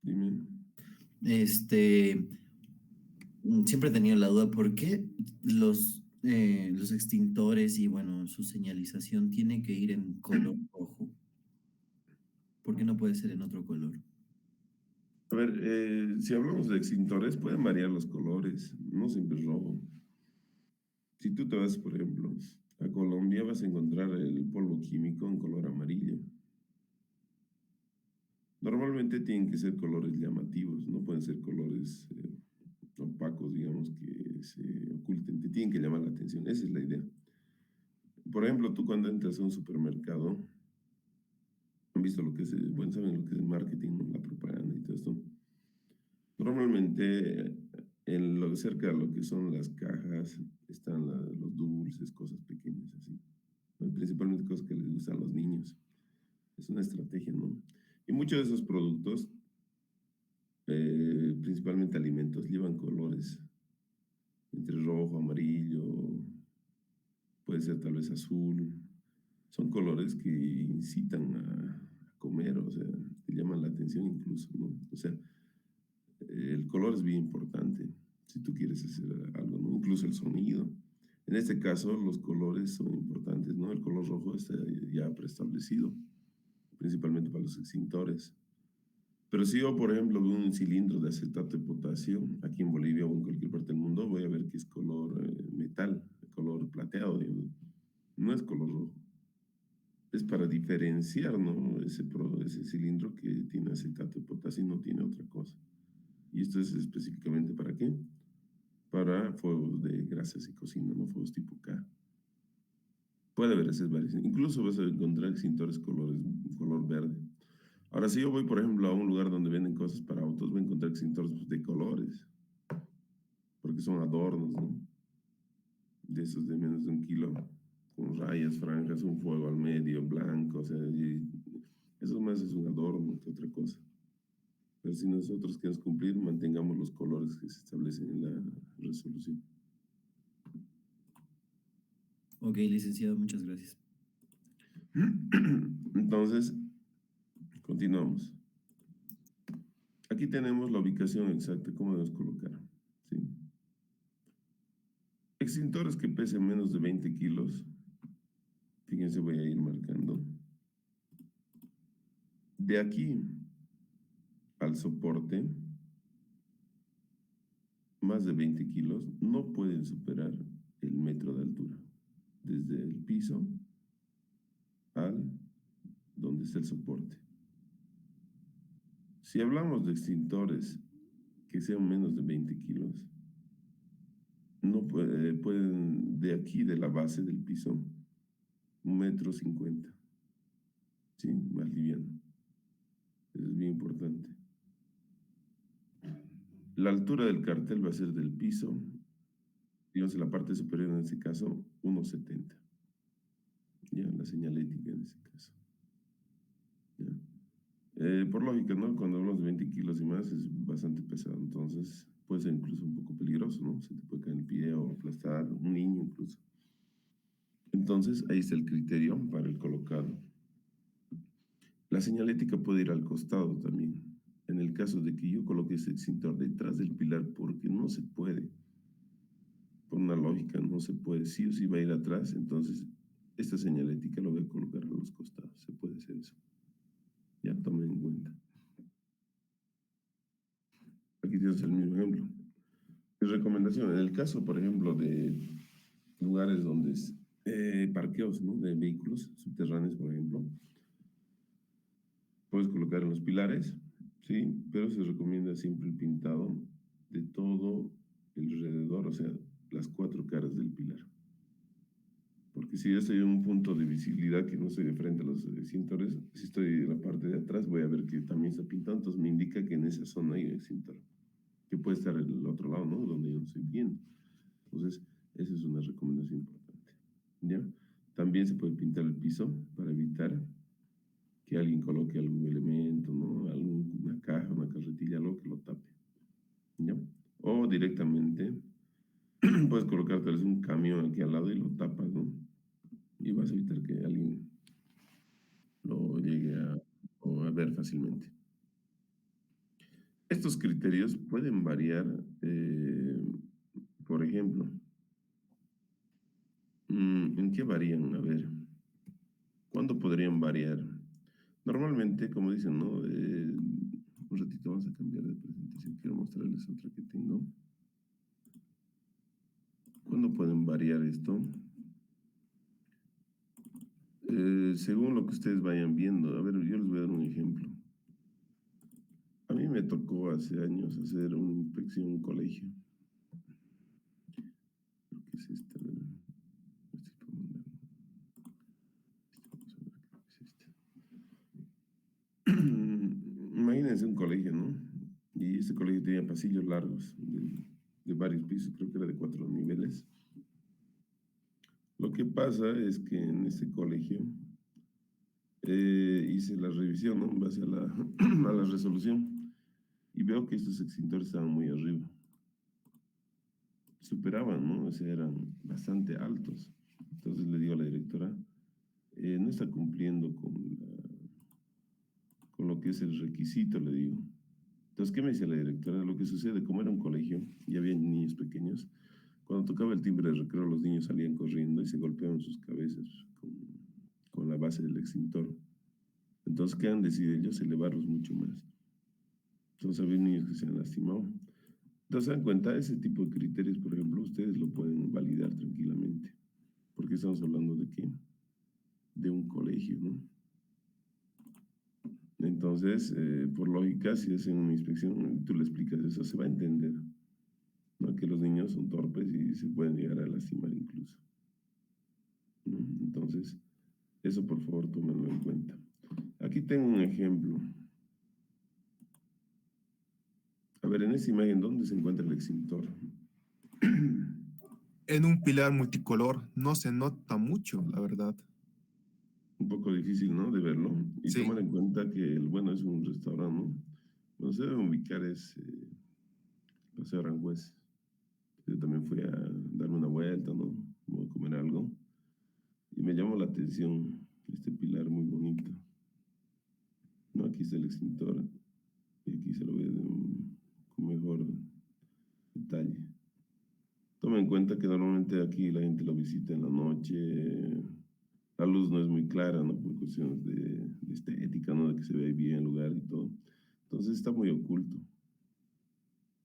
Dime.
Siempre he tenido la duda, ¿por qué los extintores y, bueno, su señalización tiene que ir en color rojo? ¿Por qué no puede ser en otro color?
A ver, si hablamos de extintores, pueden variar los colores, no siempre es rojo. Si tú te vas, por ejemplo, a Colombia, vas a encontrar el polvo químico en color amarillo. Normalmente tienen que ser colores llamativos, no pueden ser colores opacos, digamos, que se oculten, te tienen que llamar la atención, esa es la idea. Por ejemplo, tú cuando entras a un supermercado, han visto lo que es, bueno, saben lo que es el marketing, ¿no? La propaganda y todo esto. Normalmente, cerca de lo que son las cajas, están los dulces, cosas pequeñas así, ¿no? Principalmente cosas que les gustan a los niños. Es una estrategia, ¿no? Y muchos de esos productos, principalmente alimentos, llevan colores entre rojo, amarillo, puede ser tal vez azul. Son colores que incitan a comer, o sea, que llaman la atención incluso, ¿no? O sea, el color es bien importante si tú quieres hacer algo, ¿no? Incluso el sonido. En este caso, los colores son importantes, ¿no? El color rojo está ya preestablecido, principalmente para los extintores. Pero si yo, por ejemplo, veo un cilindro de acetato de potasio, aquí en Bolivia o en cualquier parte del mundo, voy a ver que es color metal, color plateado, digamos. No es color rojo. Es para diferenciar, ¿no? Ese cilindro que tiene acetato de potasio y no tiene otra cosa. Y esto es específicamente ¿para qué? Para fuegos de grasas y cocina, ¿no? Fuegos tipo K. Puede haber esas variaciones. Incluso vas a encontrar extintores color verde. Ahora, si yo voy, por ejemplo, a un lugar donde venden cosas para autos, voy a encontrar extintores de colores, porque son adornos, ¿no? De esos de menos de 1 kilo, con rayas, franjas, un fuego al medio, blanco, o sea, eso más es un adorno que otra cosa. Pero si nosotros queremos cumplir, mantengamos los colores que se establecen en la resolución.
Ok, licenciado, muchas gracias.
Entonces, continuamos. Aquí tenemos la ubicación exacta, cómo debemos colocar. ¿Sí? Extintores que pesen menos de 20 kilos. Fíjense, voy a ir marcando. De aquí al soporte, más de 20 kilos, no pueden superar el metro de altura. Desde el piso al donde está el soporte. Si hablamos de extintores que sean menos de 20 kilos, no pueden de aquí, de la base del piso, 1,50 m. Sí, más liviano. Eso es bien importante. La altura del cartel va a ser del piso, digamos en la parte superior en este caso, 1,70 m. Ya, la señalética en ese caso. Ya. Por lógica, ¿no? Cuando hablamos de 20 kilos y más es bastante pesado, entonces puede ser incluso un poco peligroso, ¿no? Se te puede caer el pie o aplastar, un niño incluso. Entonces, ahí está el criterio para el colocado. La señalética puede ir al costado también. En el caso de que yo coloque ese extintor detrás del pilar, porque no se puede. Por una lógica, no se puede. Sí o sí va a ir atrás, entonces esta señalética lo voy a colocar a los costados. Se puede hacer eso. Ya tomen en cuenta. Aquí tienes el mismo ejemplo. Mi recomendación, en el caso, por ejemplo, de lugares donde parqueos, ¿no? De vehículos subterráneos, por ejemplo, puedes colocar en los pilares, sí, pero se recomienda siempre el pintado de todo el alrededor, o sea, las 4 caras del pilar. Porque si yo estoy en un punto de visibilidad que no estoy de frente a los extintores, si estoy en la parte de atrás, voy a ver que también está pintado, entonces me indica que en esa zona hay un extintor, que puede estar en el otro lado, ¿no? Donde yo no estoy viendo. Entonces, esa es una recomendación importante, ¿ya? También se puede pintar el piso para evitar que alguien coloque algún elemento, ¿no? Una caja, una carretilla, algo que lo tape, ¿ya? O directamente puedes colocar tal vez un camión aquí al lado y lo tapas, ¿no? Y vas a evitar que alguien lo llegue a ver fácilmente. Estos criterios pueden variar, por ejemplo, ¿en qué varían? A ver, ¿cuándo podrían variar? Normalmente, como dicen, ¿no? Un ratito vamos a cambiar de presentación. Quiero mostrarles otra que tengo. ¿Cuándo pueden variar esto? Según lo que ustedes vayan viendo. A ver, yo les voy a dar un ejemplo. A mí me tocó hace años hacer una inspección en un colegio. Creo que es esta. Imagínense un colegio, ¿no? Y este colegio tenía pasillos largos de varios pisos, creo que era de 4 niveles. Lo que pasa es que en este colegio hice la revisión, ¿no? En base a a la resolución, y veo que estos extintores estaban muy arriba. Superaban, ¿no? O sea, eran bastante altos. Entonces le digo a la directora, no está cumpliendo con lo que es el requisito, le digo. Entonces, ¿qué me dice la directora? Lo que sucede, como era un colegio y había niños pequeños, cuando tocaba el timbre de recreo, los niños salían corriendo y se golpeaban sus cabezas con la base del extintor. Entonces, ¿qué han decidido ellos? Elevarlos mucho más. Entonces, había niños que se han lastimado. Entonces, se dan cuenta, ese tipo de criterios, por ejemplo, ustedes lo pueden validar tranquilamente. Porque estamos hablando de qué? De un colegio, ¿no? Entonces, por lógica, si hacen una inspección, tú le explicas eso, se va a entender, ¿no? Que los niños son torpes y se pueden llegar a lastimar incluso, ¿no? Entonces, eso por favor tómenlo en cuenta. Aquí tengo un ejemplo. A ver, en esta imagen, ¿dónde se encuentra el extintor?
En un pilar multicolor no se nota mucho, la verdad.
Un poco difícil, ¿no? De verlo. Y
Sí.
tomar en cuenta que, bueno, es un restaurante, ¿no? Bueno, se debe ubicar es Paseo Aranjuez. Yo también fui a darme una vuelta, ¿no? Voy a comer algo. Y me llamó la atención este pilar muy bonito. ¿No? Aquí está el extintor. Y aquí se lo ve con mejor detalle. Toma en cuenta que normalmente aquí la gente lo visita en la noche. La luz no es muy clara, ¿no? Por cuestiones de estética, ¿no? De que se ve bien el lugar y todo. Entonces está muy oculto.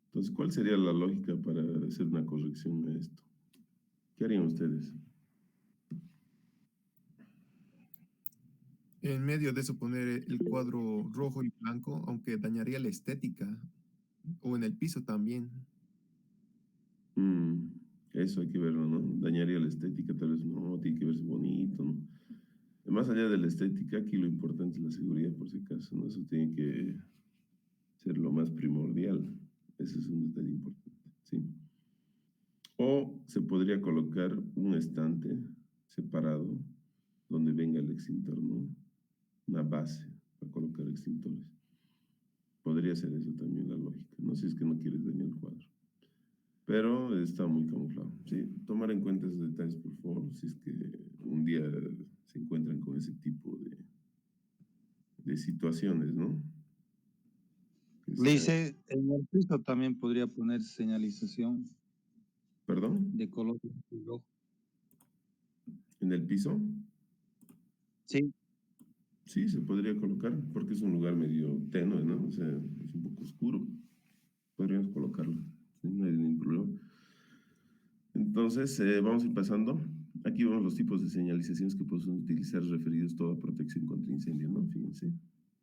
Entonces, ¿cuál sería la lógica para hacer una corrección a esto? ¿Qué harían ustedes?
En medio de eso poner el cuadro rojo y blanco, aunque dañaría la estética. O en el piso también.
Mm, eso hay que verlo, ¿no? Dañaría la estética, tal vez no, tiene que verse bonito, ¿no? Más allá de la estética, aquí lo importante es la seguridad, por si acaso, ¿no? Eso tiene que ser lo más primordial. Ese es un detalle importante, ¿sí? O se podría colocar un estante separado donde venga el extintor, ¿no? Una base para colocar extintores. Podría ser eso también la lógica, no si es que no quieres dañar el cuadro. Pero está muy camuflado, ¿sí? Tomar en cuenta esos detalles, por favor, si es que un día se encuentran con ese tipo de situaciones, ¿no?
Lice, en el piso también podría poner señalización
¿Perdón?
de color rojo.
¿En el piso?
Sí,
Sí, se podría colocar, porque es un lugar medio tenue, ¿no? O sea, es un poco oscuro. Podríamos colocarlo, ¿sí? No hay ningún problema. Entonces, vamos a ir pasando. Aquí vemos los tipos de señalizaciones que pueden utilizar referidos a toda protección contra incendio, ¿no? Fíjense,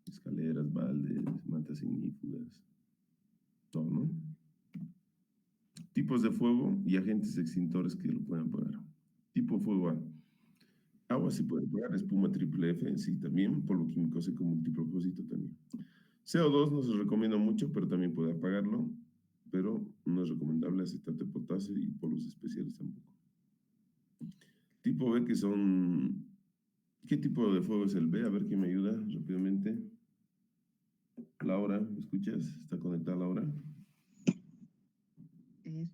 escaleras, baldes, mantas ignífugas, todo, ¿no? Tipos de fuego y agentes extintores que lo pueden apagar. Tipo fuego A. Agua se puede apagar, espuma triple F, sí, también, polvo químico seco multipropósito también. CO2 no se recomienda mucho, pero también puede apagarlo, pero no es recomendable acetato de potasio y polvos especiales tampoco. Tipo B, que son... ¿Qué tipo de fuego es el B? A ver quién me ayuda rápidamente. Laura, ¿me escuchas? ¿Está conectada Laura?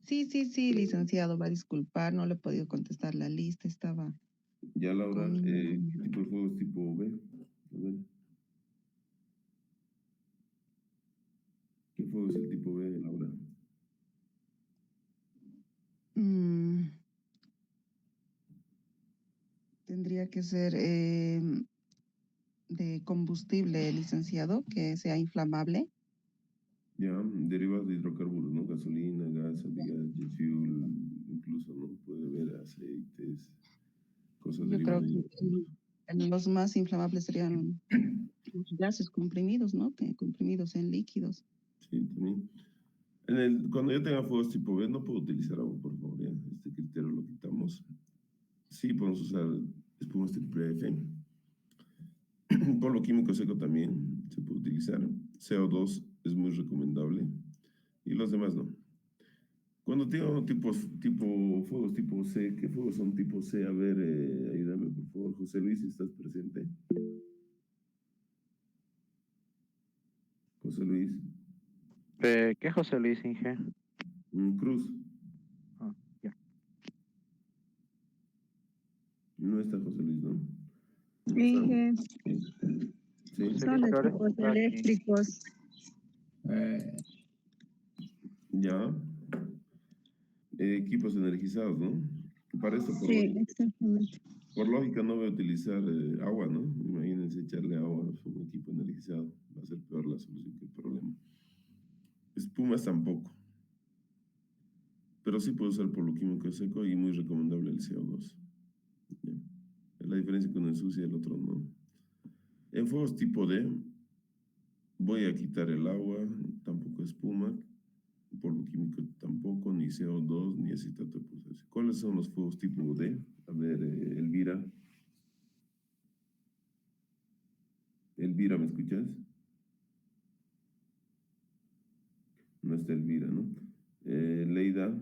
Sí, licenciado, va a disculpar, no le he podido contestar la lista, estaba
Ya, Laura,
con
¿qué tipo de fuego es tipo B? A ver. ¿Qué fuego es el tipo B, Laura?
Mm, tendría que ser de combustible, licenciado, que sea inflamable.
Ya, derivados de hidrocarburos, ¿no? Gasolina, gas, jet fuel, incluso, ¿no? Puede haber aceites, cosas
Yo creo
derivadas
que los más inflamables serían los gases comprimidos, ¿no? Que comprimidos en líquidos.
Sí, también. Cuando yo tenga fuegos tipo B, no puedo utilizar agua, por favor, ya. Este criterio lo quitamos. Sí, podemos usar espumas triple F. Polo químico seco también se puede utilizar. CO2 es muy recomendable. Y los demás no. Cuando tengo fuegos tipo C, ¿qué fuegos son tipo C? A ver, ayúdame por favor, José Luis, si estás presente. José Luis.
¿Qué José Luis Inge?
Cruz.
Ah, ya.
No está José Luis, ¿no?
Dije,
Sí.
José
son
Luis
de
Flores
tipos
está aquí.
eléctricos.
Ya. Equipos energizados, ¿no? Para esto,
Sí, exactamente.
por lógica, no voy a utilizar agua, ¿no? Imagínense echarle agua a un equipo energizado. Va a ser peor la solución que el problema. Espumas tampoco. Pero sí puedo usar polo químico seco y muy recomendable el CO2. ¿Ya? Es la diferencia que uno ensucia y el otro no. En fuegos tipo D, voy a quitar el agua, tampoco espuma, polvo químico tampoco, ni CO2, ni acetato de potasio. ¿Cuáles son los fuegos tipo D? A ver, Elvira. Elvira, ¿me escuchas? No está Elvira, ¿no? Leida.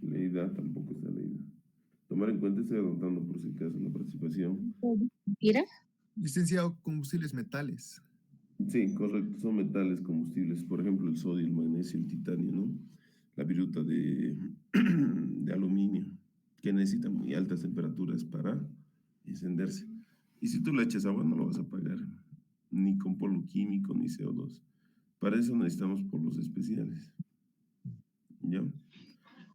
Leida, tampoco está Leida. Tomar en cuenta, estoy anotando por si acaso la participación.
¿Mira?
Licenciado, combustibles metales.
Sí, correcto, son metales combustibles, por ejemplo, el sodio, el magnesio, el titanio, ¿no? La viruta de aluminio, que necesita muy altas temperaturas para encenderse. Y si tú le echas agua, no lo vas a apagar, ni con polvo químico, ni CO2. Para eso necesitamos polvos especiales, ¿ya?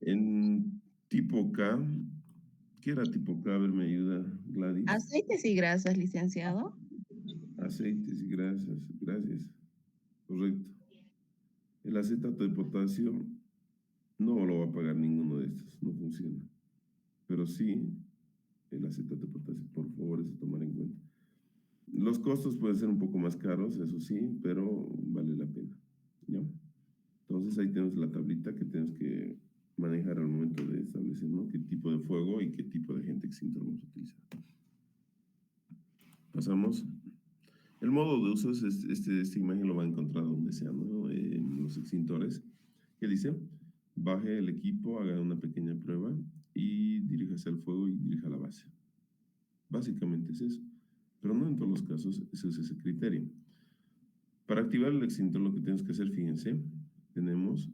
En tipo K, ¿qué era tipo K? A ver, me ayuda Gladys.
Aceites y grasas, licenciado.
Aceites y grasas, gracias. Correcto. El acetato de potasio no lo va a pagar ninguno de estos, no funciona. Pero sí, el acetato de potasio, por favor, es de tomar en cuenta. Los costos pueden ser un poco más caros, eso sí, pero vale la pena. ¿Ya? Entonces ahí tenemos la tablita que tenemos que manejar al momento de establecer, ¿no? Qué tipo de fuego y qué tipo de agente extintor vamos a utilizar. Pasamos. El modo de uso es esta imagen lo va a encontrar donde sea, ¿no? En los extintores. ¿Qué dice? Baje el equipo, haga una pequeña prueba y diríjase al fuego y dirija a la base. Básicamente es eso. Pero no en todos los casos se usa ese criterio. Para activar el extintor lo que tenemos que hacer, fíjense, tenemos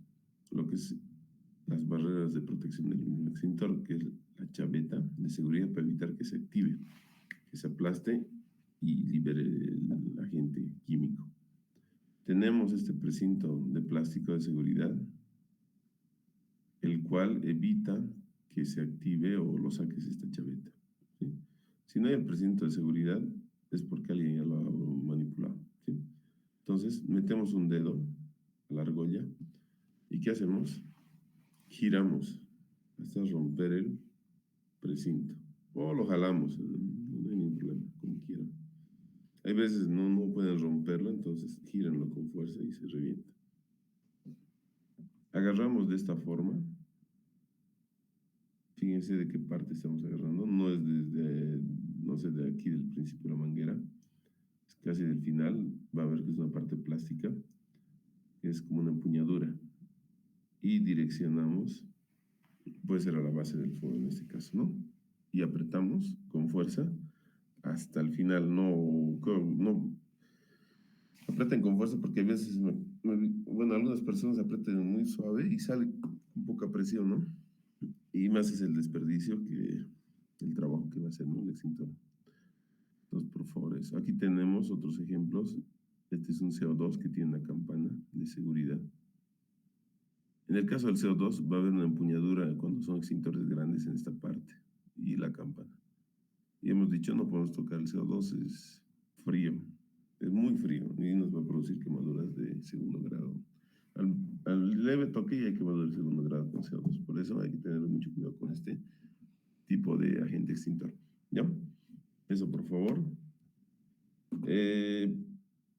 lo que es las barreras de protección del mismo extintor, que es la chaveta de seguridad para evitar que se active, que se aplaste y libere el agente químico. Tenemos este precinto de plástico de seguridad, el cual evita que se active o lo saques esta chaveta. ¿Sí? Si no hay el precinto de seguridad, es porque alguien ya lo ha manipulado. ¿Sí? Entonces, metemos un dedo a la argolla y ¿qué hacemos? Giramos hasta romper el precinto. O lo jalamos, no hay ningún problema, como quieran. Hay veces no pueden romperlo, entonces gírenlo con fuerza y se revienta. Agarramos de esta forma. Fíjense de qué parte estamos agarrando. No es desde, no sé, de aquí del principio de la manguera. Es casi del final. Va a ver que es una parte plástica. Que es como una empuñadura. Y direccionamos, puede ser a la base del fuego en este caso, ¿no? Y apretamos con fuerza hasta el final. No aprieten con fuerza porque a veces, bueno, algunas personas apretan muy suave y sale con poca presión, ¿no? Y más es el desperdicio que el trabajo que va a hacer, ¿no? El extintor. Entonces, por favor, eso. Aquí tenemos otros ejemplos. Este es un CO2 que tiene una campana de seguridad. En el caso del CO2 va a haber una empuñadura cuando son extintores grandes en esta parte y la campana. Y hemos dicho, no podemos tocar el CO2, es frío, es muy frío y nos va a producir quemaduras de segundo grado. Al leve toque ya hay quemaduras de segundo grado con CO2, por eso hay que tener mucho cuidado con este tipo de agente extintor. ¿Ya? Eso, por favor.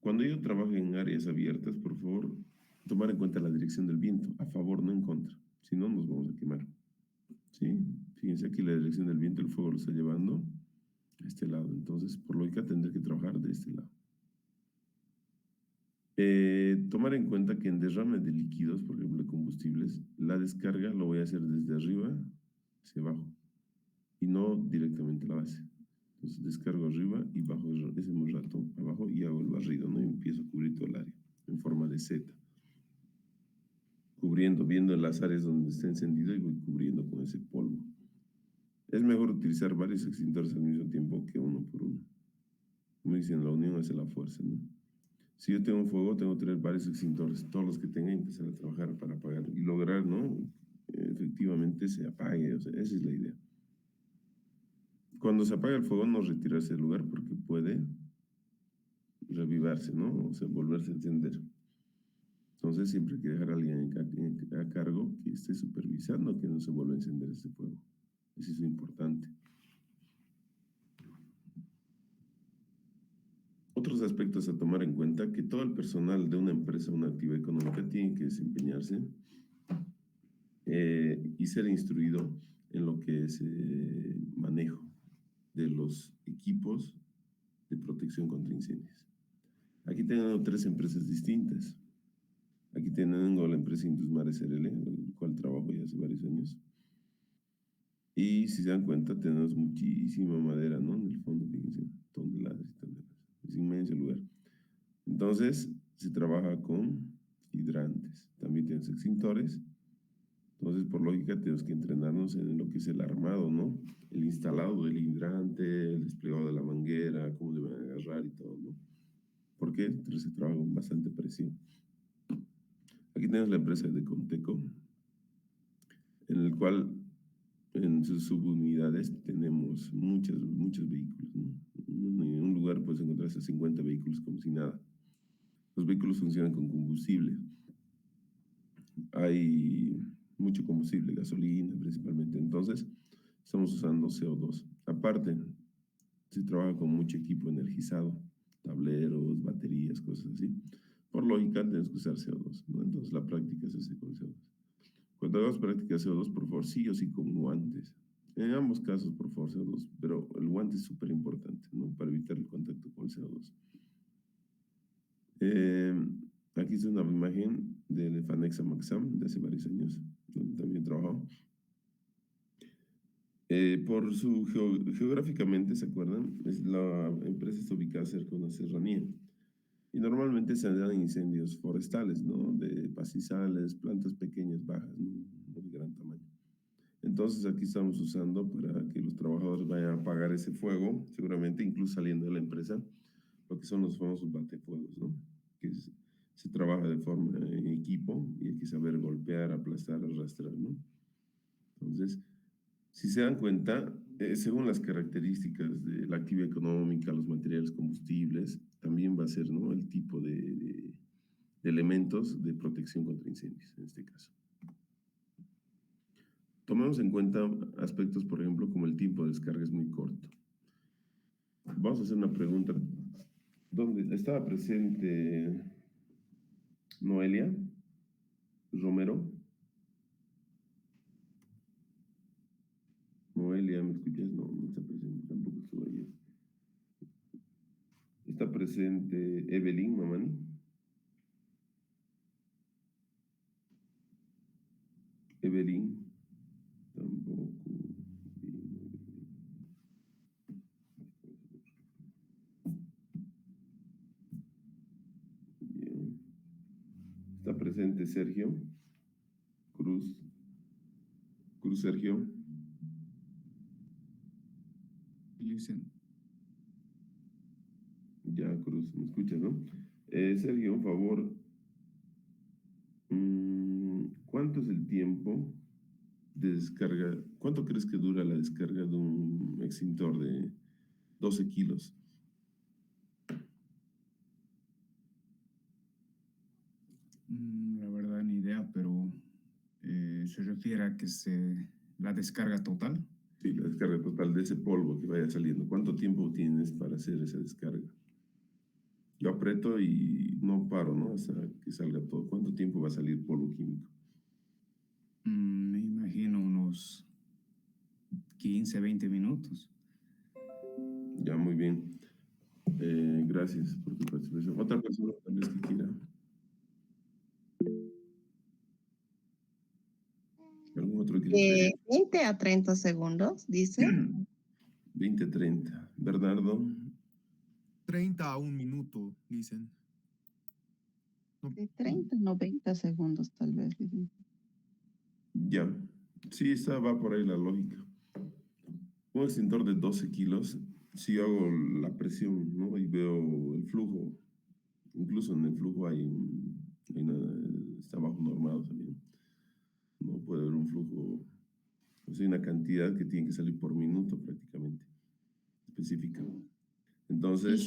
Cuando yo trabajo en áreas abiertas, por favor, tomar en cuenta la dirección del viento, a favor, no en contra, si no nos vamos a quemar. ¿Sí? Fíjense aquí la dirección del viento, el fuego lo está llevando a este lado, entonces por lógica tendré que trabajar de este lado. Tomar en cuenta que en derrame de líquidos, por ejemplo de combustibles, la descarga lo voy a hacer desde arriba hacia abajo y no directamente a la base. Entonces descargo arriba y bajo ese mismo rato abajo y hago el barrido, ¿no? Y empiezo a cubrir todo el área en forma de Z. Cubriendo, viendo las áreas donde está encendido y voy cubriendo con ese polvo. Es mejor utilizar varios extintores al mismo tiempo que uno por uno. Como dicen, la unión hace la fuerza, ¿no? Si yo tengo fuego, tengo que tener varios extintores, todos los que tenga, y empezar a trabajar para apagar y lograr, ¿no? Efectivamente se apague, o sea, esa es la idea. Cuando se apaga el fuego, no retirarse del lugar porque puede revivarse, ¿no? O sea, volverse a encender. Entonces siempre hay que dejar a alguien a cargo que esté supervisando que no se vuelva a encender este fuego. Eso es importante. Otros aspectos a tomar en cuenta, que todo el personal de una empresa, una actividad económica, tiene que desempeñarse y ser instruido en lo que es manejo de los equipos de protección contra incendios. Aquí tengo 3 empresas distintas. Aquí tengo la empresa Indusmar SRL, el cual trabajo ya hace varios años. Y si se dan cuenta, tenemos muchísima madera, ¿no? En el fondo, fíjense, toneladas y toneladas. Es inmenso el lugar. Entonces, se trabaja con hidrantes. También tienes extintores. Entonces, por lógica, tenemos que entrenarnos en lo que es el armado, ¿no? El instalado del hidrante, el desplegado de la manguera, cómo deben agarrar y todo, ¿no? ¿Por qué? Entonces, se trabaja con bastante presión. Aquí tenemos la empresa de Conteco, en el cual en sus subunidades tenemos muchos vehículos, ¿no? En un lugar puedes encontrar hasta 50 vehículos como si nada. Los vehículos funcionan con combustible. Hay mucho combustible, gasolina principalmente. Entonces, estamos usando CO2. Aparte, se trabaja con mucho equipo energizado, tableros, baterías, cosas así. Por lógica, tenemos que usar CO2, ¿no? Entonces, la práctica se hace con CO2. Cuando hagamos práctica CO2, por favor, sí o sí con guantes. En ambos casos, por favor, CO2, pero el guante es súper importante, ¿no? Para evitar el contacto con el CO2. Aquí es una imagen del Fanexa Maxam de hace varios años, donde también he trabajado. Geográficamente, ¿se acuerdan? La empresa está ubicada cerca de una serranía. Y normalmente se dan incendios forestales, ¿no? De pastizales, plantas pequeñas, bajas, no de gran tamaño. Entonces aquí estamos usando para que los trabajadores vayan a apagar ese fuego, seguramente incluso saliendo de la empresa, lo que son los famosos batefuegos, ¿no? Se trabaja de forma en equipo y hay que saber golpear, aplastar, arrastrar, ¿no? Entonces, si se dan cuenta, según las características de la actividad económica, los materiales combustibles, también va a ser, ¿no? El tipo de elementos de protección contra incendios, en este caso. Tomemos en cuenta aspectos, por ejemplo, como el tiempo de descarga es muy corto. Vamos a hacer una pregunta. ¿Dónde estaba presente Noelia Romero? Noelia, ¿me escuchas? No, no está presente, tampoco estuvo ayer. ¿Está presente Evelyn Mamani? Evelyn, tampoco. Bien. ¿Está presente Sergio Cruz? Cruz Sergio.
Listen.
Ya, Cruz, ¿me escuchas, no? Sergio, un favor. ¿Cuánto es el tiempo de descarga? ¿Cuánto crees que dura la descarga de un extintor de 12 kilos.
La verdad ni idea, pero se refiere a que la descarga total.
Sí, la descarga total de ese polvo que vaya saliendo. ¿Cuánto tiempo tienes para hacer esa descarga? Yo aprieto y no paro, ¿no? Hasta que salga todo. ¿Cuánto tiempo va a salir polvo químico?
Me imagino unos 15, 20 minutos.
Ya, muy bien. Gracias por tu participación. Otra persona tal vez que quiera. ¿Algún otro criterio?
20 a 30 segundos, dice.
20, 30. Bernardo.
30 a 1 minuto, dicen.
De 30 a 90 segundos, tal vez. Dicen.
Ya. Sí, va por ahí la lógica. Un extintor de 12 kilos, si yo hago la presión, ¿no? Y veo el flujo, incluso en el flujo está bajo normado también. No puede haber un flujo, pues hay una cantidad que tiene que salir por minuto prácticamente, específica. Entonces,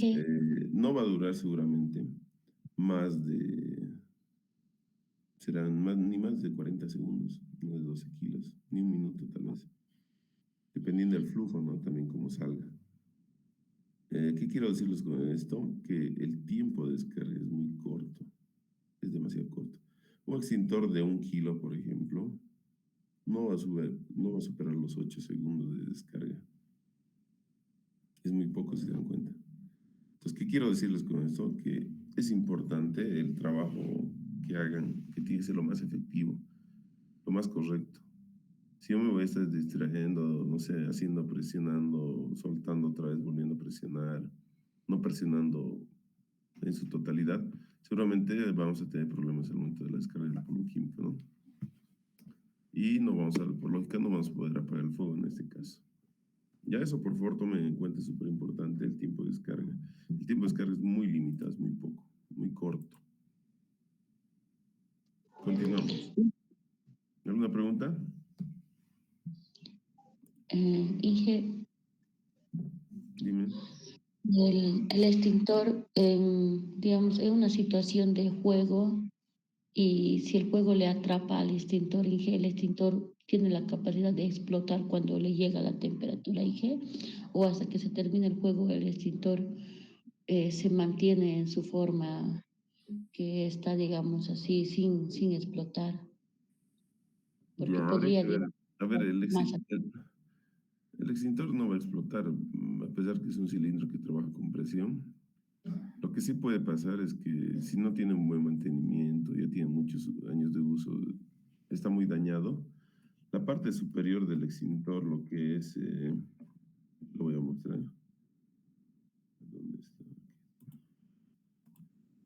no va a durar seguramente ni más de 40 segundos, no de 12 kilos, ni un minuto tal vez. Dependiendo del flujo, ¿no? También cómo salga. ¿Qué quiero decirles con esto? Que el tiempo de descarga es muy corto, es demasiado corto. Un extintor de 1 kilo, por ejemplo, no va a superar los 8 segundos de descarga. Es muy poco, si se dan cuenta. Entonces, ¿qué quiero decirles con esto? Que es importante el trabajo que hagan, que tiene que ser lo más efectivo, lo más correcto. Si yo me voy a estar distrayendo, no sé, presionando, soltando otra vez, volviendo a presionar, no presionando en su totalidad, seguramente vamos a tener problemas al momento de la descarga del polvo químico, ¿no? Y por lógica, no vamos a poder apagar el fuego en este caso. Ya eso, por favor, tomen en cuenta, es súper importante el tiempo de descarga. El tiempo de descarga es muy limitado, es muy poco, muy corto. Continuamos. ¿Alguna pregunta?
Inge,
Dime.
el extintor, digamos, en una situación de juego, y si el juego le atrapa al extintor, Inge, el extintor tiene la capacidad de explotar cuando le llega la temperatura, Inge, o hasta que se termine el juego, el extintor se mantiene en su forma que está, digamos así, sin explotar. Porque
Ya, habría
podría,
que ver.
digamos,
A ver,
más.
el extintor no va a explotar, a pesar que es un cilindro que trabaja con presión. Lo que sí puede pasar es que si no tiene un buen mantenimiento, ya tiene muchos años de uso, está muy dañado, la parte superior del extintor, lo que es, lo voy a mostrar. ¿Dónde está?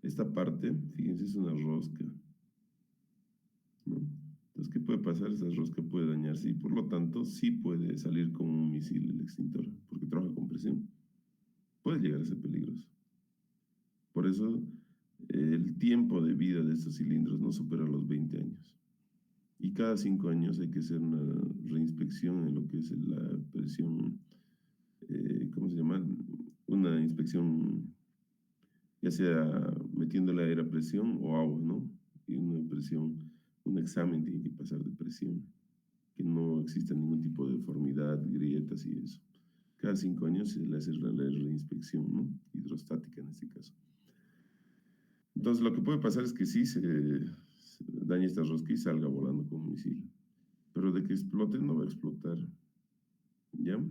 Esta parte, fíjense, es una rosca, ¿no? Entonces, ¿qué puede pasar? Esa rosca puede dañarse y por lo tanto sí puede salir como un misil el extintor, porque trabaja con presión. Puede llegar a ser peligroso. Por eso, el tiempo de vida de estos cilindros no supera los 20 años. Y cada 5 años hay que hacer una reinspección en lo que es la presión, ¿cómo se llama? Una inspección, ya sea metiéndole aire a presión o agua, ¿no? Y un examen tiene que pasar de presión, que no exista ningún tipo de deformidad, grietas y eso. Cada 5 años se le hace la reinspección, ¿no? Hidrostática en este caso. Entonces, lo que puede pasar es que sí se dañe esta rosca y salga volando como un misil. Pero de que explote, no va a explotar. ¿Ya?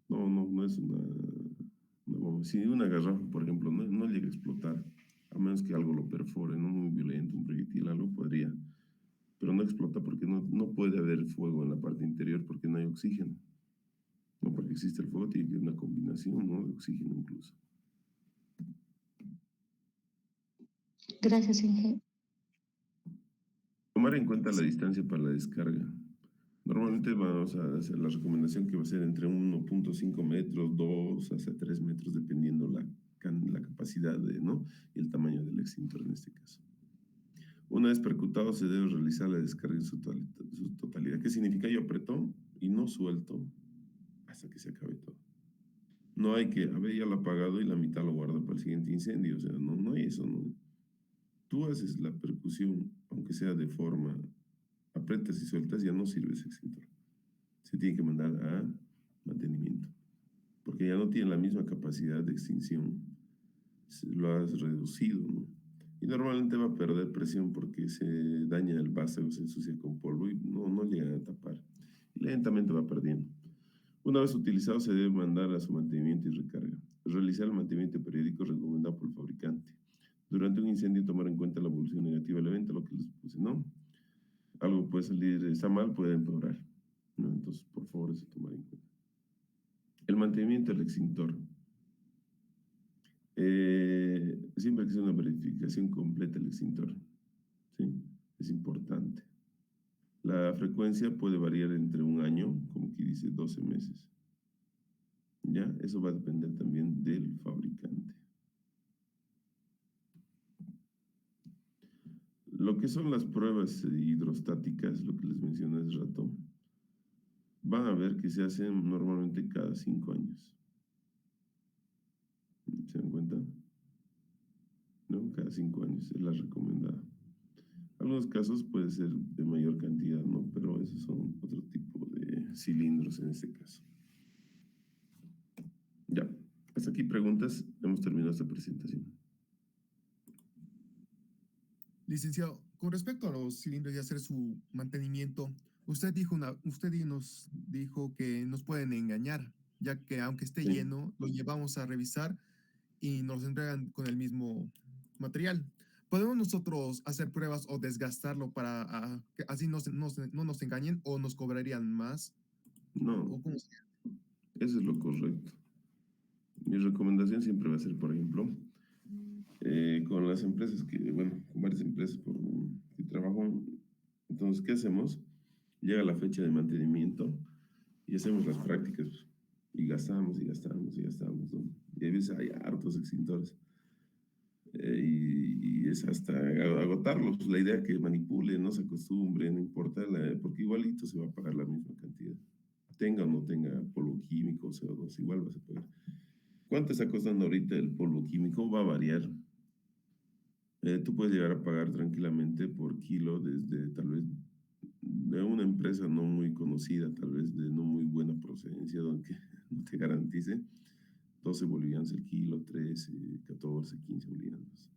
No es una bomba. Si una garrafa, por ejemplo, no llega a explotar, a menos que algo lo perfore, no muy violento, un proyectil, algo podría. Pero no explota porque no puede haber fuego en la parte interior porque no hay oxígeno. No porque existe el fuego, tiene que haber una combinación, ¿no? De oxígeno incluso.
Gracias, Inge.
Tomar en cuenta la distancia para la descarga. Normalmente vamos a hacer la recomendación que va a ser entre 1.5 metros, 2 hasta 3 metros, dependiendo la capacidad ¿no? Y el tamaño del extintor en este caso. Una vez percutado, se debe realizar la descarga en su totalidad. ¿Qué significa? Yo aprieto y no suelto hasta que se acabe todo. No hay que, a ver, ya lo ha pagado y la mitad lo guarda para el siguiente incendio. O sea, no hay eso, ¿no? Tú haces la percusión, aunque sea de forma, apretas y sueltas, ya no sirve ese extintor. Se tiene que mandar a mantenimiento, porque ya no tiene la misma capacidad de extinción. Lo has reducido, ¿no? Y normalmente va a perder presión porque se daña el vástago, se ensucia con polvo y no llega a tapar. Y lentamente va perdiendo. Una vez utilizado, se debe mandar a su mantenimiento y recarga. Realizar el mantenimiento periódico recomendado por el fabricante. Durante un incendio, tomar en cuenta la evolución negativa del evento, lo que les puse, ¿no? Algo puede salir, está mal, puede empeorar, ¿no? Entonces, por favor, eso tomar en cuenta. El mantenimiento del extintor. Siempre que sea una verificación completa del extintor, ¿sí? Es importante. La frecuencia puede variar entre un año, como aquí dice, 12 meses. ¿Ya? Eso va a depender también del fabricante. Lo que son las pruebas hidrostáticas, lo que les mencioné hace rato, van a ver que se hacen normalmente cada 5 años. ¿Se dan cuenta? ¿No? Cada 5 años es la recomendada. Algunos casos puede ser de mayor cantidad, ¿no? Pero esos son otro tipo de cilindros en este caso. Ya, hasta aquí preguntas. Hemos terminado esta presentación.
Licenciado, con respecto a los cilindros y hacer su mantenimiento, usted nos dijo que nos pueden engañar, ya que aunque esté
Sí.
lleno, lo llevamos a revisar y nos entregan con el mismo material. ¿Podemos nosotros hacer pruebas o desgastarlo para que así no nos engañen o nos cobrarían más?
No,
¿O cómo sería?
eso es lo correcto. Mi recomendación siempre va a ser, por ejemplo, con las empresas con varias empresas que trabajo. Entonces, ¿qué hacemos? Llega la fecha de mantenimiento y hacemos las prácticas y gastamos y gastamos y gastamos, ¿no? Y a veces hay hartos extintores. Y es hasta agotarlos. La idea que manipulen, no se acostumbren, no importa, porque igualito se va a pagar la misma cantidad. Tenga o no tenga polvo químico, CO2, igual vas a pagar. ¿Cuánto está costando ahorita el polvo químico? Va a variar. Tú puedes llegar a pagar tranquilamente por kilo desde tal vez de una empresa no muy conocida, tal vez de no muy buena procedencia, donde no te garantice 12 bolivianos el kilo, 13, 14, 15 bolivianos.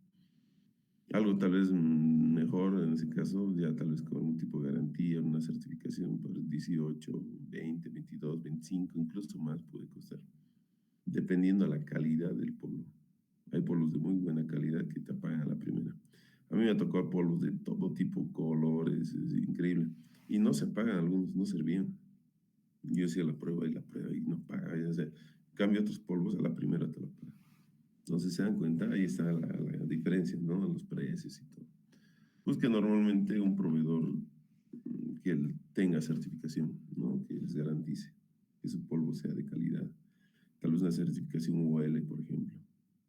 Algo tal vez mejor en ese caso, ya tal vez con algún tipo de garantía, una certificación por 18, 20, 22, 25, incluso más puede costar, dependiendo de la calidad del polvo. Hay polvos de muy buena calidad que te apagan a la primera. A mí me tocó polvos de todo tipo, colores, es increíble. Y no se apagan algunos, no servían. Yo hacía la prueba y no paga. O sea, cambio otros polvos, a la primera te lo pagan. Entonces se dan cuenta, ahí está la diferencia, ¿no? En los precios y todo. Busque normalmente un proveedor que tenga certificación, ¿no? Que les garantice que su polvo sea de calidad. Tal vez una certificación UL, por ejemplo.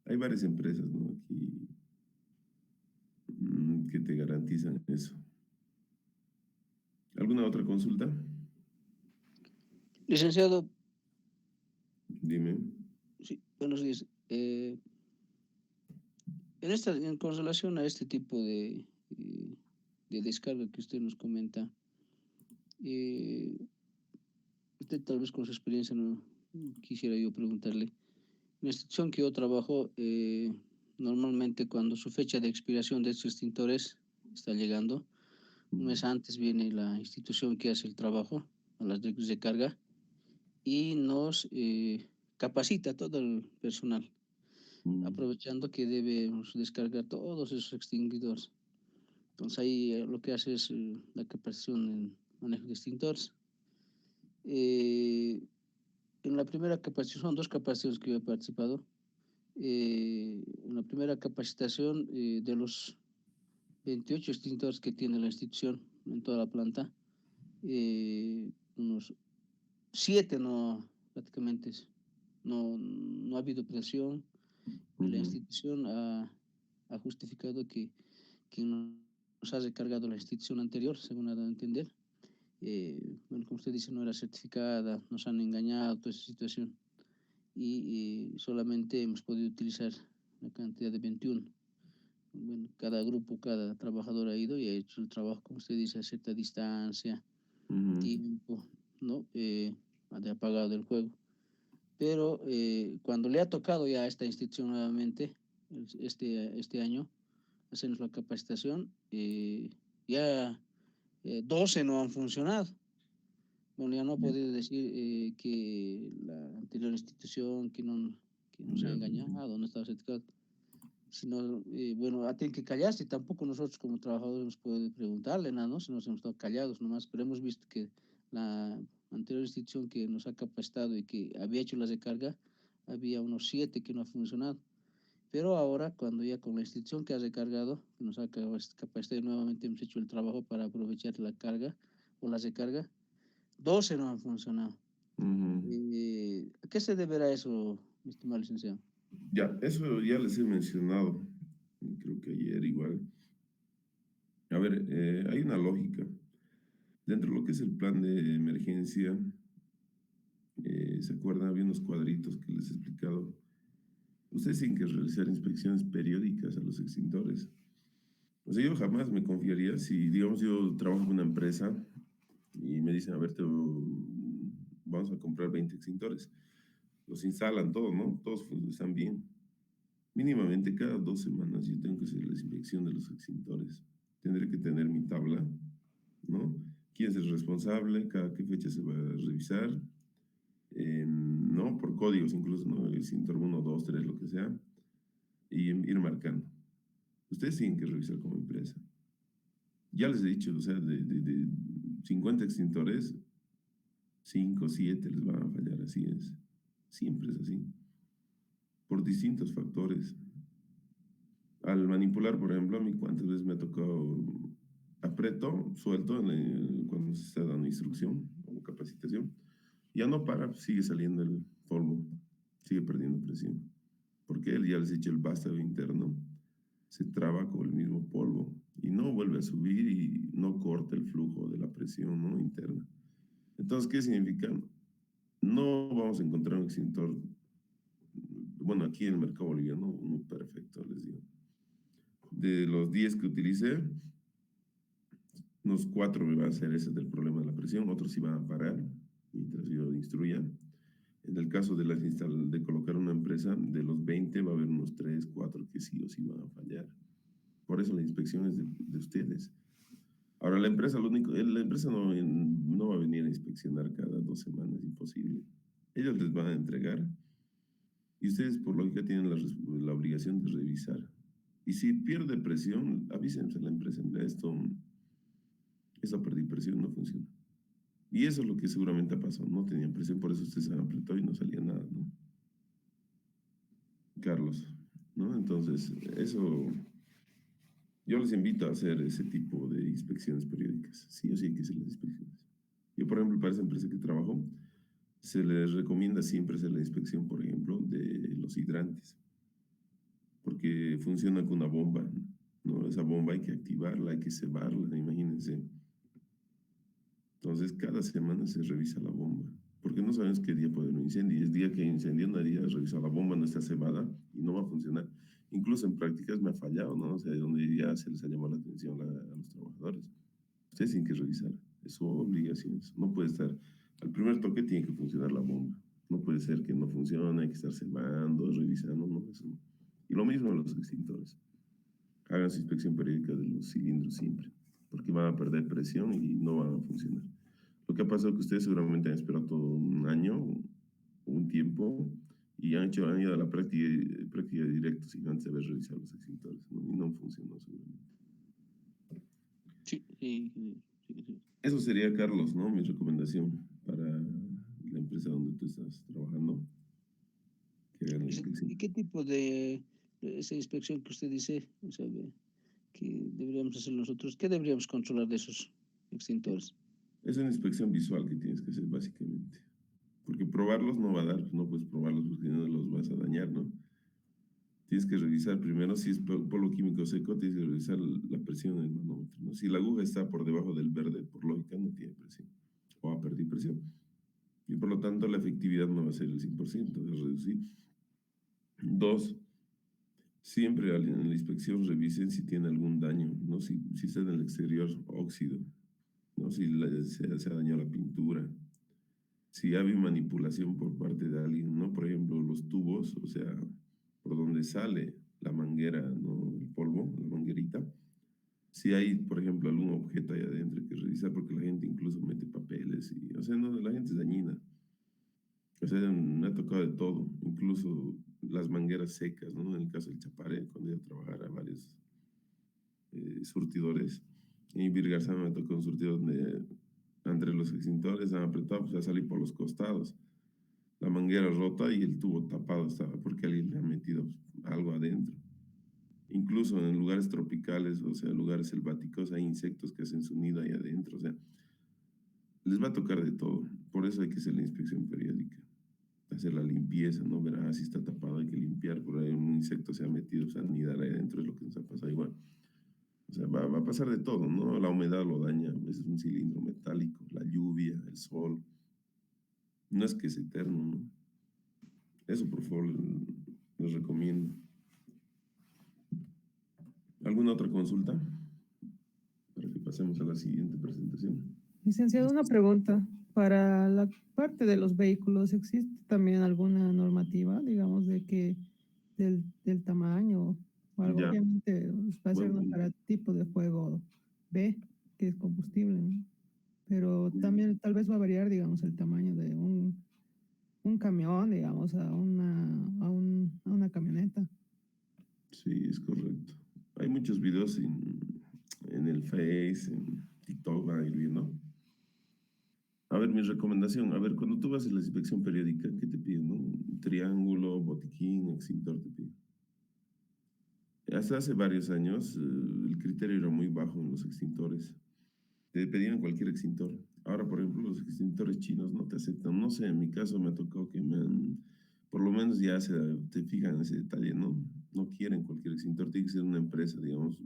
Hay varias empresas, ¿no? Aquí que te garantizan eso. ¿Alguna otra consulta?
Licenciado,
Dime.
sí, buenos días. Con relación a este tipo de descarga que usted nos comenta, usted tal vez con su experiencia no quisiera yo preguntarle. En la institución que yo trabajo, normalmente cuando su fecha de expiración de estos extintores está llegando, un mes antes viene la institución que hace el trabajo a las de carga y nos capacita todo el personal, aprovechando que debemos descargar todos esos extinguidores. Entonces ahí lo que hace es la capacitación en manejo de extintores. En la primera capacitación, son 2 capacitaciones que yo he participado. En la primera capacitación de los 28 extintores que tiene la institución en toda la planta, unos 7 prácticamente no ha habido presión y la institución ha justificado que nos ha recargado la institución anterior, según ha dado a entender. Bueno, como usted dice, no era certificada, nos han engañado, toda esa situación. y solamente hemos podido utilizar la cantidad de 21. Bueno, cada grupo, cada trabajador ha ido y ha hecho el trabajo, como usted dice, a cierta distancia, tiempo, ¿no? Ha apagado el juego. Pero cuando le ha tocado ya a esta institución nuevamente, este año, hacernos la capacitación, ya 12 no han funcionado. Bueno, ya no he podido decir que la anterior institución que nos ha engañado, no estaba certificado, sino, bueno, tienen que callarse, y tampoco nosotros como trabajadores hemos podido preguntarle nada, ¿no? Si nos hemos estado callados nomás, pero hemos visto que la anterior institución que nos ha capacitado y que había hecho las de carga, había unos 7 que no ha funcionado. Pero ahora, cuando ya con la institución que ha recargado, que nos ha capacitado y nuevamente hemos hecho el trabajo para aprovechar la carga o las de carga, 12 no han funcionado. ¿A qué se deberá eso, mi estimado licenciado?
Ya, eso ya les he mencionado, creo que ayer igual. A ver, hay una lógica. Dentro de lo que es el plan de emergencia, ¿se acuerdan? Había unos cuadritos que les he explicado. Ustedes tienen que realizar inspecciones periódicas a los extintores. O sea, yo jamás me confiaría si, digamos, yo trabajo en una empresa y me dicen, a ver, vamos a comprar 20 extintores. Los instalan todos, ¿no? Todos están bien. Mínimamente cada 2 semanas yo tengo que hacer la inspección de los extintores. Tendré que tener mi tabla, ¿no? ¿Quién es el responsable? ¿Cada qué fecha se va a revisar? ¿No? Por códigos incluso, ¿no? El extintor 1, 2, 3, lo que sea. Y ir marcando. Ustedes tienen que revisar como empresa. Ya les he dicho, o sea, de 50 extintores, 5, 7 les van a fallar, así es. Siempre es así. Por distintos factores. Al manipular, por ejemplo, a mí cuántas veces me ha tocado aprieto, suelto cuando se está dando instrucción o capacitación. Ya no para, sigue saliendo el polvo, sigue perdiendo presión. Porque él ya les ha hecho el vástago interno, se traba con el mismo polvo y no vuelve a subir y no corta el flujo de la presión, ¿no? Interna. Entonces, ¿qué significa? No vamos a encontrar un extintor, bueno, aquí en el mercado boliviano, uno perfecto, les digo. De los 10 que utilicé, unos 4 me van a hacer ese del problema de la presión, otros sí van a parar mientras yo instruya. En el caso de colocar una empresa, de los 20 va a haber unos 3, 4 que sí o sí van a fallar. Por eso la inspección es de ustedes. Ahora, la empresa no va a venir a inspeccionar cada 2 semanas, imposible. Ellos les van a entregar y ustedes, por lógica, tienen la obligación de revisar. Y si pierde presión, avísense a la empresa. Mira, perdí presión, no funciona. Y eso es lo que seguramente ha pasado. No tenían presión, por eso ustedes se han apretado y no salía nada, ¿no? Carlos, ¿no? Entonces, eso... Yo les invito a hacer ese tipo de inspecciones periódicas. Sí o sí hay que hacer las inspecciones. Yo, por ejemplo, para esa empresa que trabajo, se les recomienda siempre hacer la inspección, por ejemplo, de los hidrantes. Porque funciona con una bomba, ¿no? Esa bomba hay que activarla, hay que cebarla, imagínense. Entonces, cada semana se revisa la bomba. Porque no sabemos qué día puede haber un incendio. Y es día que hay incendio, nadie ha revisado la bomba, no está cebada y no va a funcionar. Incluso en prácticas me ha fallado, ¿no? O sea, donde ya se les ha llamado la atención a los trabajadores. Ustedes tienen que revisar, es su obligación. No puede estar, al primer toque tiene que funcionar la bomba. No puede ser que no funcione, hay que estar cebando, revisando, no, eso no. Y lo mismo los extintores. Hagan su inspección periódica de los cilindros siempre, porque van a perder presión y no van a funcionar. Lo que ha pasado es que ustedes seguramente han esperado todo un año, un tiempo, y han ido a la práctica directa sin antes haber revisado los extintores, ¿no? Y no funcionó seguramente.
Sí.
Eso sería, Carlos, ¿no? Mi recomendación para la empresa donde tú estás trabajando.
¿Y qué tipo de esa inspección que usted dice, o sea, que deberíamos hacer nosotros? ¿Qué deberíamos controlar de esos extintores?
Es una inspección visual que tienes que hacer básicamente. Porque probarlos no va a dar, no puedes probarlos porque no los vas a dañar, ¿no? Tienes que revisar primero si es polvo químico seco, tienes que revisar la presión del manómetro, ¿no? Si la aguja está por debajo del verde, por lógica no tiene presión o va a perder presión. Y Por lo tanto, la efectividad no va a ser el 100%, es reducir. 2, siempre en la inspección revisen si tiene algún daño, ¿no? Si está en el exterior, óxido, ¿no? Si se ha dañado la pintura, si ha habido manipulación por parte de alguien, ¿no? Por ejemplo, los tubos, o sea, por donde sale la manguera, ¿no? El polvo, la manguerita. Si hay, por ejemplo, algún objeto ahí adentro que revisar, porque la gente incluso mete papeles, y, o sea, no, la gente es dañina. O sea, me ha tocado de todo, incluso las mangueras secas, ¿no? En el caso del Chaparé, cuando iba a trabajar a varios surtidores, y Virgarzán me tocó un surtidor donde entre los extintores han apretado, pues a salir por los costados. La manguera rota y el tubo tapado estaba porque alguien le ha metido algo adentro. Incluso en lugares tropicales, o sea, lugares selváticos, hay insectos que hacen su nido ahí adentro, o sea, les va a tocar de todo. Por eso hay que hacer la inspección periódica, hacer la limpieza, ¿no? Ver, si está tapado, hay que limpiar, por ahí un insecto se ha metido, o sea, anidar ahí adentro, es lo que nos ha pasado igual. O sea, va a pasar de todo, ¿no? La humedad lo daña, a veces un cilindro metálico, la lluvia, el sol. No es que es eterno, ¿no? Eso, por favor, les recomiendo. ¿Alguna otra consulta? Para que pasemos a la siguiente presentación.
Licenciado, una pregunta. Para la parte de los vehículos, ¿existe también alguna normativa, digamos, de que del tamaño o algo?
Ya.
Obviamente va a ser
Bueno,
para tipo de fuego B, que es combustible, ¿no? Pero también tal vez va a variar, digamos, el tamaño de un camión, digamos, a una camioneta.
sí, es correcto. Hay muchos videos en el Face, en TikTok, van a ir viendo. A ver, mi recomendación, a ver, cuando tú vas a la inspección periódica, ¿qué te piden, no? Un triángulo, botiquín, extintor te piden. Hasta hace varios años, el criterio era muy bajo en los extintores. Te pedían cualquier extintor. Ahora, por ejemplo, los extintores chinos no te aceptan. No sé, en mi caso me ha tocado que por lo menos ya te fijan en ese detalle, ¿no? No quieren cualquier extintor, tiene que ser una empresa, digamos,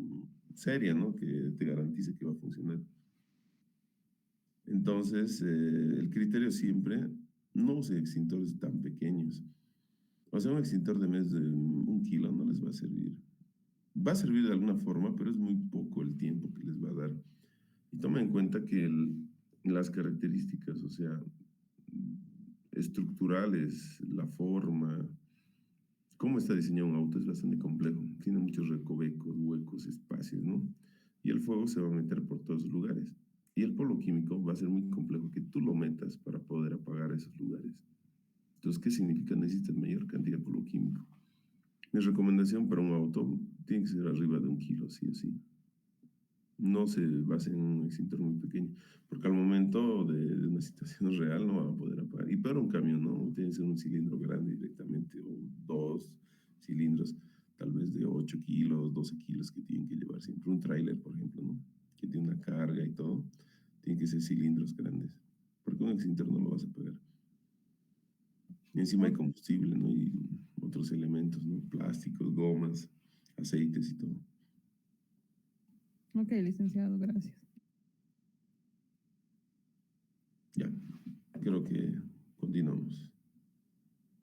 seria, ¿no? Que te garantice que va a funcionar. Entonces, el criterio siempre, no use extintores tan pequeños. O sea, un extintor de mes de 1 kilo no les va a servir. Va a servir de alguna forma, pero es muy poco el tiempo que les va a dar. Y toma en cuenta que las características, o sea, estructurales, la forma, cómo está diseñado un auto es bastante complejo. Tiene muchos recovecos, huecos, espacios, ¿no? Y el fuego se va a meter por todos los lugares. Y el polo químico va a ser muy complejo que tú lo metas para poder apagar esos lugares. Entonces, ¿qué significa? Necesitas mayor cantidad de polo químico. Mi recomendación para un auto tiene que ser arriba de 1 kilo, sí o sí. No se base en un extintor muy pequeño, porque al momento de una situación real no va a poder apagar. Y para un camión, ¿no? Tiene que ser un cilindro grande directamente, o 2 cilindros, tal vez de 8 kilos, 12 kilos que tienen que llevar siempre. Un tráiler, por ejemplo, ¿no? Que tiene una carga y todo, tiene que ser cilindros grandes, porque un extintor no lo vas a apagar. Y encima hay combustible, ¿no? Y otros elementos, ¿no? Plásticos, gomas, aceites y todo.
Ok, licenciado, gracias.
Ya, creo que continuamos.